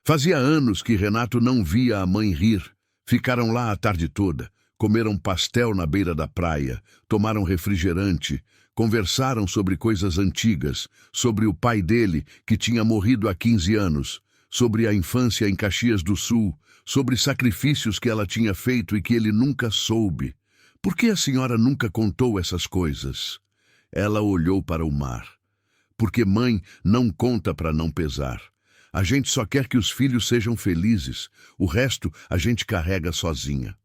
Fazia anos que Renato não via a mãe rir. Ficaram lá a tarde toda, comeram pastel na beira da praia, tomaram refrigerante, conversaram sobre coisas antigas, sobre o pai dele, que tinha morrido há 15 anos, sobre a infância em Caxias do Sul, sobre sacrifícios que ela tinha feito e que ele nunca soube. Por que a senhora nunca contou essas coisas? Ela olhou para o mar. Porque mãe não conta para não pesar. A gente só quer que os filhos sejam felizes. O resto a gente carrega sozinha.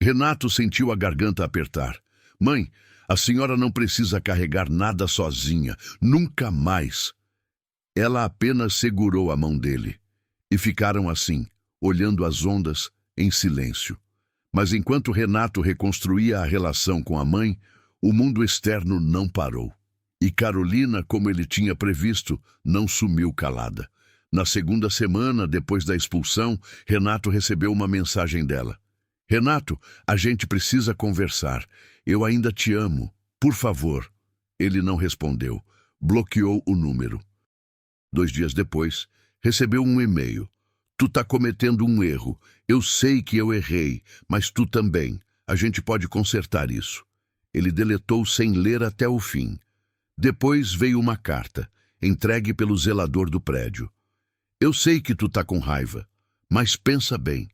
Renato sentiu a garganta apertar. Mãe, a senhora não precisa carregar nada sozinha. Nunca mais. Ela apenas segurou a mão dele. E ficaram assim, olhando as ondas, em silêncio. Mas enquanto Renato reconstruía a relação com a mãe, o mundo externo não parou. E Carolina, como ele tinha previsto, não sumiu calada. Na segunda semana, depois da expulsão, Renato recebeu uma mensagem dela. Renato, a gente precisa conversar. Eu ainda te amo. Por favor. Ele não respondeu. Bloqueou o número. 2 dias depois, recebeu um e-mail. Tu tá cometendo um erro. Eu sei que eu errei, mas tu também. A gente pode consertar isso. Ele deletou sem ler até o fim. Depois veio uma carta, entregue pelo zelador do prédio. Eu sei que tu tá com raiva, mas pensa bem.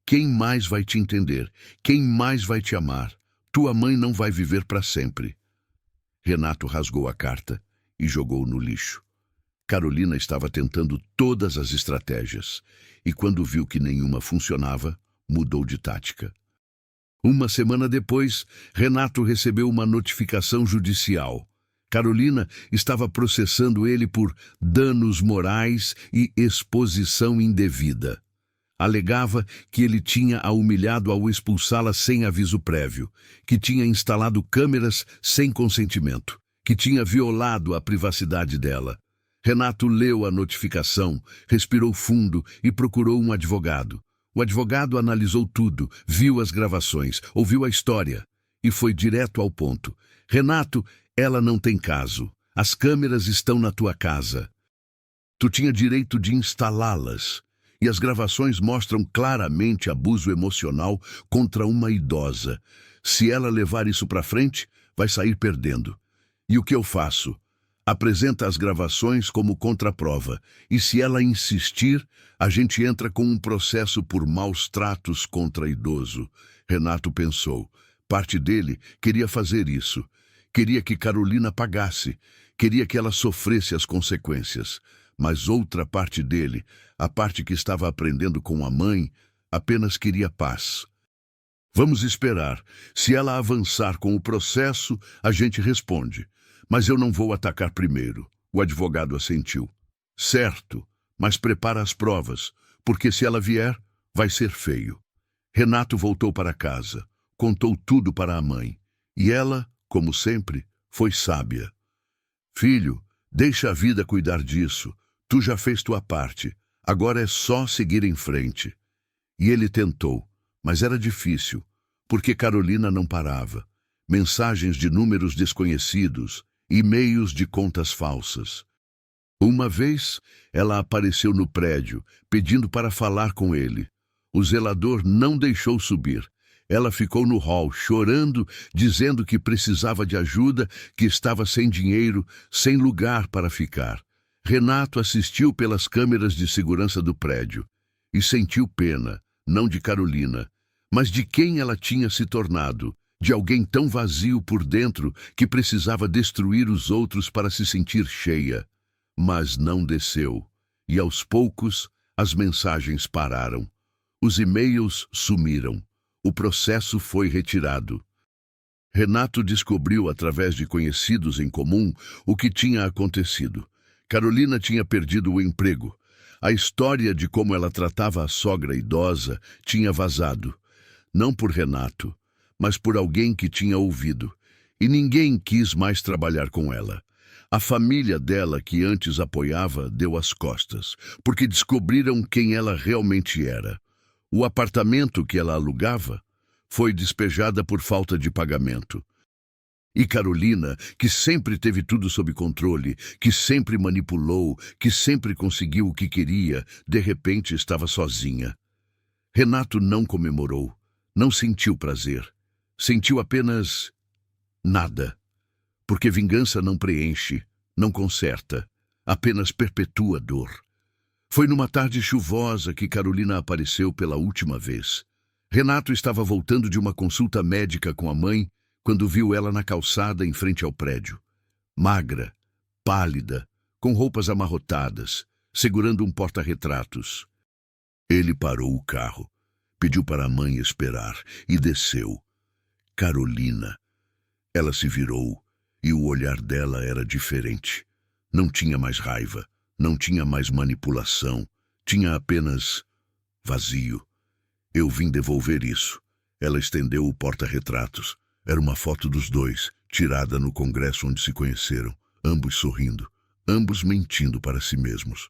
Quem mais vai te entender? Quem mais vai te amar? Tua mãe não vai viver para sempre. Renato rasgou a carta e jogou no lixo. Carolina estava tentando todas as estratégias e, quando viu que nenhuma funcionava, mudou de tática. Uma semana depois, Renato recebeu uma notificação judicial. Carolina estava processando ele por danos morais e exposição indevida. Alegava que ele tinha a humilhado ao expulsá-la sem aviso prévio, que tinha instalado câmeras sem consentimento, que tinha violado a privacidade dela. Renato leu a notificação, respirou fundo e procurou um advogado. O advogado analisou tudo, viu as gravações, ouviu a história e foi direto ao ponto. Renato, ela não tem caso. As câmeras estão na tua casa. Tu tinha direito de instalá-las. E as gravações mostram claramente abuso emocional contra uma idosa. Se ela levar isso para frente, vai sair perdendo. E o que eu faço? Apresenta as gravações como contraprova. E se ela insistir, a gente entra com um processo por maus tratos contra idoso. Renato pensou. Parte dele queria fazer isso. Queria que Carolina pagasse. Queria que ela sofresse as consequências. Mas outra parte dele, a parte que estava aprendendo com a mãe, apenas queria paz. Vamos esperar. Se ela avançar com o processo, a gente responde. Mas eu não vou atacar primeiro. O advogado assentiu. Certo, mas prepara as provas, porque se ela vier, vai ser feio. Renato voltou para casa, contou tudo para a mãe. E ela, como sempre, foi sábia. Filho, deixa a vida cuidar disso. Tu já fez tua parte, agora é só seguir em frente. E ele tentou, mas era difícil, porque Carolina não parava. Mensagens de números desconhecidos, e-mails de contas falsas. Uma vez, ela apareceu no prédio, pedindo para falar com ele. O zelador não deixou subir. Ela ficou no hall, chorando, dizendo que precisava de ajuda, que estava sem dinheiro, sem lugar para ficar. Renato assistiu pelas câmeras de segurança do prédio e sentiu pena, não de Carolina, mas de quem ela tinha se tornado, de alguém tão vazio por dentro que precisava destruir os outros para se sentir cheia. Mas não desceu, e aos poucos as mensagens pararam. Os e-mails sumiram. O processo foi retirado. Renato descobriu através de conhecidos em comum o que tinha acontecido. Carolina tinha perdido o emprego. A história de como ela tratava a sogra idosa tinha vazado. Não por Renato, mas por alguém que tinha ouvido. E ninguém quis mais trabalhar com ela. A família dela, que antes apoiava, deu as costas, porque descobriram quem ela realmente era. O apartamento que ela alugava foi despejada por falta de pagamento. E Carolina, que sempre teve tudo sob controle, que sempre manipulou, que sempre conseguiu o que queria, de repente estava sozinha. Renato não comemorou, não sentiu prazer. Sentiu apenas nada. Porque vingança não preenche, não conserta, apenas perpetua dor. Foi numa tarde chuvosa que Carolina apareceu pela última vez. Renato estava voltando de uma consulta médica com a mãe quando viu ela na calçada em frente ao prédio. Magra, pálida, com roupas amarrotadas, segurando um porta-retratos. Ele parou o carro, pediu para a mãe esperar e desceu. Carolina. Ela se virou e o olhar dela era diferente. Não tinha mais raiva, não tinha mais manipulação, tinha apenas vazio. Eu vim devolver isso. Ela estendeu o porta-retratos. Era uma foto dos dois, tirada no congresso onde se conheceram, ambos sorrindo, ambos mentindo para si mesmos.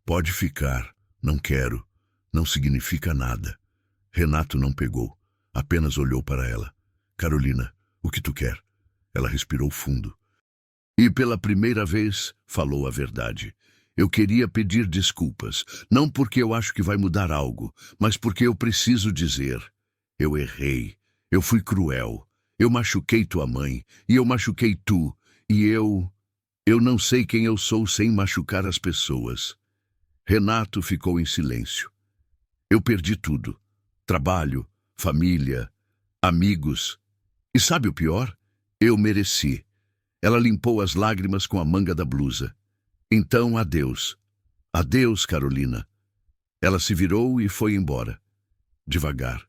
Pode ficar, não quero, não significa nada. Renato não pegou, apenas olhou para ela. Carolina, o que tu quer? Ela respirou fundo. E pela primeira vez falou a verdade. Eu queria pedir desculpas, não porque eu acho que vai mudar algo, mas porque eu preciso dizer. Eu errei, eu fui cruel, eu machuquei tua mãe, e eu machuquei tu, e eu não sei quem eu sou sem machucar as pessoas. Renato ficou em silêncio. Eu perdi tudo. trabalho, família, amigos. E sabe o pior? Eu mereci. Ela limpou as lágrimas com a manga da blusa. Então, adeus. Adeus, Carolina. Ela se virou e foi embora. Devagar,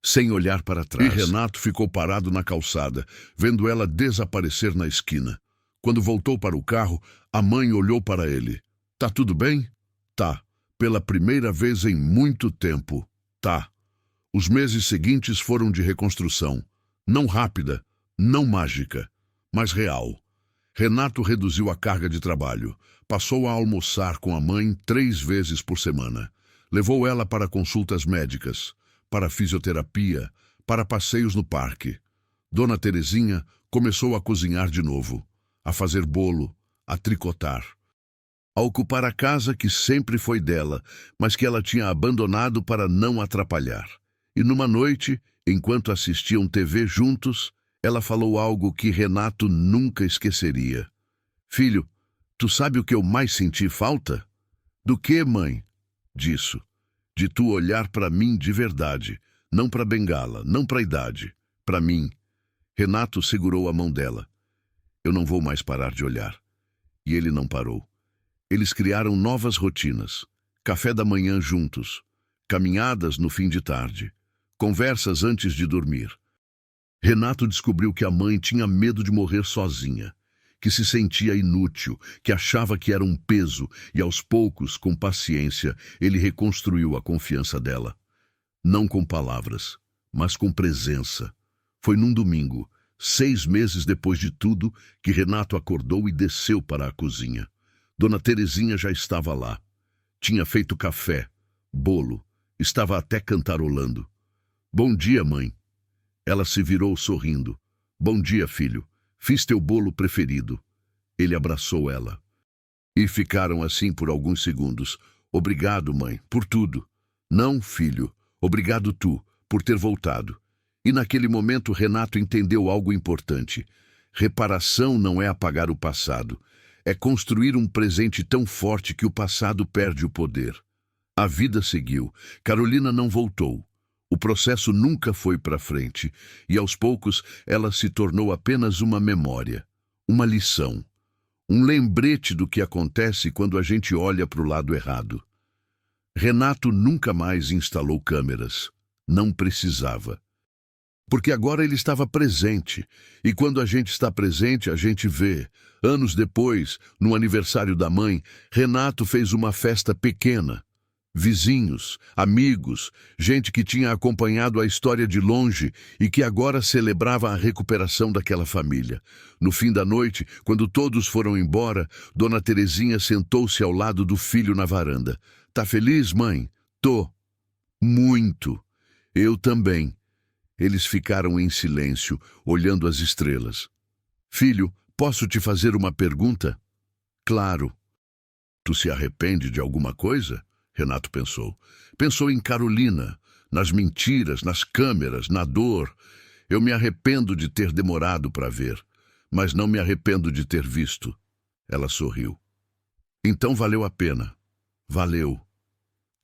sem olhar para trás. E Renato ficou parado na calçada, vendo ela desaparecer na esquina. Quando voltou para o carro, a mãe olhou para ele. Tá tudo bem? Tá. Pela primeira vez em muito tempo. Tá. Os meses seguintes foram de reconstrução. Não rápida, não mágica, mas real. Renato reduziu a carga de trabalho. Passou a almoçar com a mãe 3 vezes por semana. Levou ela para consultas médicas, para fisioterapia, para passeios no parque. Dona Terezinha começou a cozinhar de novo, a fazer bolo, a tricotar, a ocupar a casa que sempre foi dela, mas que ela tinha abandonado para não atrapalhar. E numa noite, enquanto assistiam TV juntos, ela falou algo que Renato nunca esqueceria. Filho, tu sabe o que eu mais senti falta? Do que, mãe? Disso. De tu olhar para mim de verdade, não para bengala, não para idade, para mim. Renato segurou a mão dela. Eu não vou mais parar de olhar. E ele não parou. Eles criaram novas rotinas. Café da manhã juntos, caminhadas no fim de tarde, conversas antes de dormir. Renato descobriu que a mãe tinha medo de morrer sozinha, que se sentia inútil, que achava que era um peso, e aos poucos, com paciência, ele reconstruiu a confiança dela. Não com palavras, mas com presença. Foi num domingo, 6 meses depois de tudo, que Renato acordou e desceu para a cozinha. Dona Terezinha já estava lá. Tinha feito café, bolo, estava até cantarolando. Bom dia, mãe. Ela se virou sorrindo. Bom dia, filho. Fiz teu bolo preferido. Ele abraçou ela. E ficaram assim por alguns segundos. Obrigado, mãe, por tudo. Não, filho. Obrigado tu, por ter voltado. E naquele momento Renato entendeu algo importante. Reparação não é apagar o passado. É construir um presente tão forte que o passado perde o poder. A vida seguiu. Carolina não voltou. O processo nunca foi para frente, e aos poucos ela se tornou apenas uma memória, uma lição, um lembrete do que acontece quando a gente olha para o lado errado. Renato nunca mais instalou câmeras. Não precisava. Porque agora ele estava presente, e quando a gente está presente, a gente vê. Anos depois, no aniversário da mãe, Renato fez uma festa pequena. Vizinhos, amigos, gente que tinha acompanhado a história de longe e que agora celebrava a recuperação daquela família. No fim da noite, quando todos foram embora, Dona Terezinha sentou-se ao lado do filho na varanda. Tá feliz, mãe? Tô. Muito. Eu também. Eles ficaram em silêncio, olhando as estrelas. Filho, posso te fazer uma pergunta? Claro. Tu se arrepende de alguma coisa? Renato pensou. Pensou em Carolina, nas mentiras, nas câmeras, na dor. Eu me arrependo de ter demorado para ver, mas não me arrependo de ter visto. Ela sorriu. Então valeu a pena. Valeu.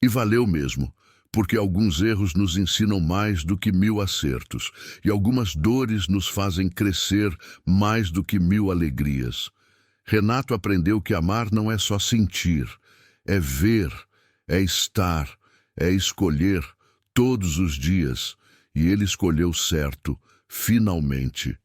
E valeu mesmo, porque alguns erros nos ensinam mais do que 1000 acertos, e algumas dores nos fazem crescer mais do que 1000 alegrias. Renato aprendeu que amar não é só sentir, é ver, é estar, é escolher todos os dias, e ele escolheu certo, finalmente.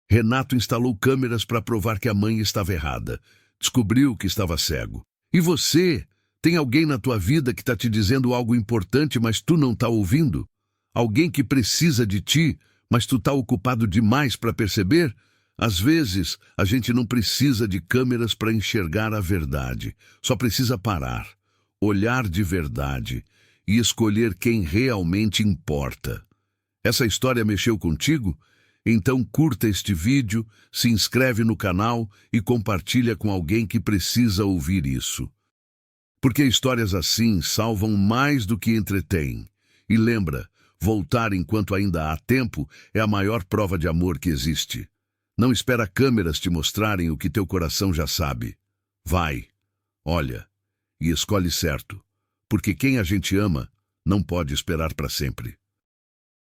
Renato instalou câmeras para provar que a mãe estava errada. Descobriu que estava cego. E você? Tem alguém na tua vida que está te dizendo algo importante, mas tu não está ouvindo? Alguém que precisa de ti, mas tu está ocupado demais para perceber? Às vezes, a gente não precisa de câmeras para enxergar a verdade. Só precisa parar, olhar de verdade e escolher quem realmente importa. Essa história mexeu contigo? Então curta este vídeo, se inscreve no canal e compartilha com alguém que precisa ouvir isso. Porque histórias assim salvam mais do que entretêm. E lembra, voltar enquanto ainda há tempo é a maior prova de amor que existe. Não espera câmeras te mostrarem o que teu coração já sabe. Vai, olha e escolhe certo, porque quem a gente ama não pode esperar para sempre.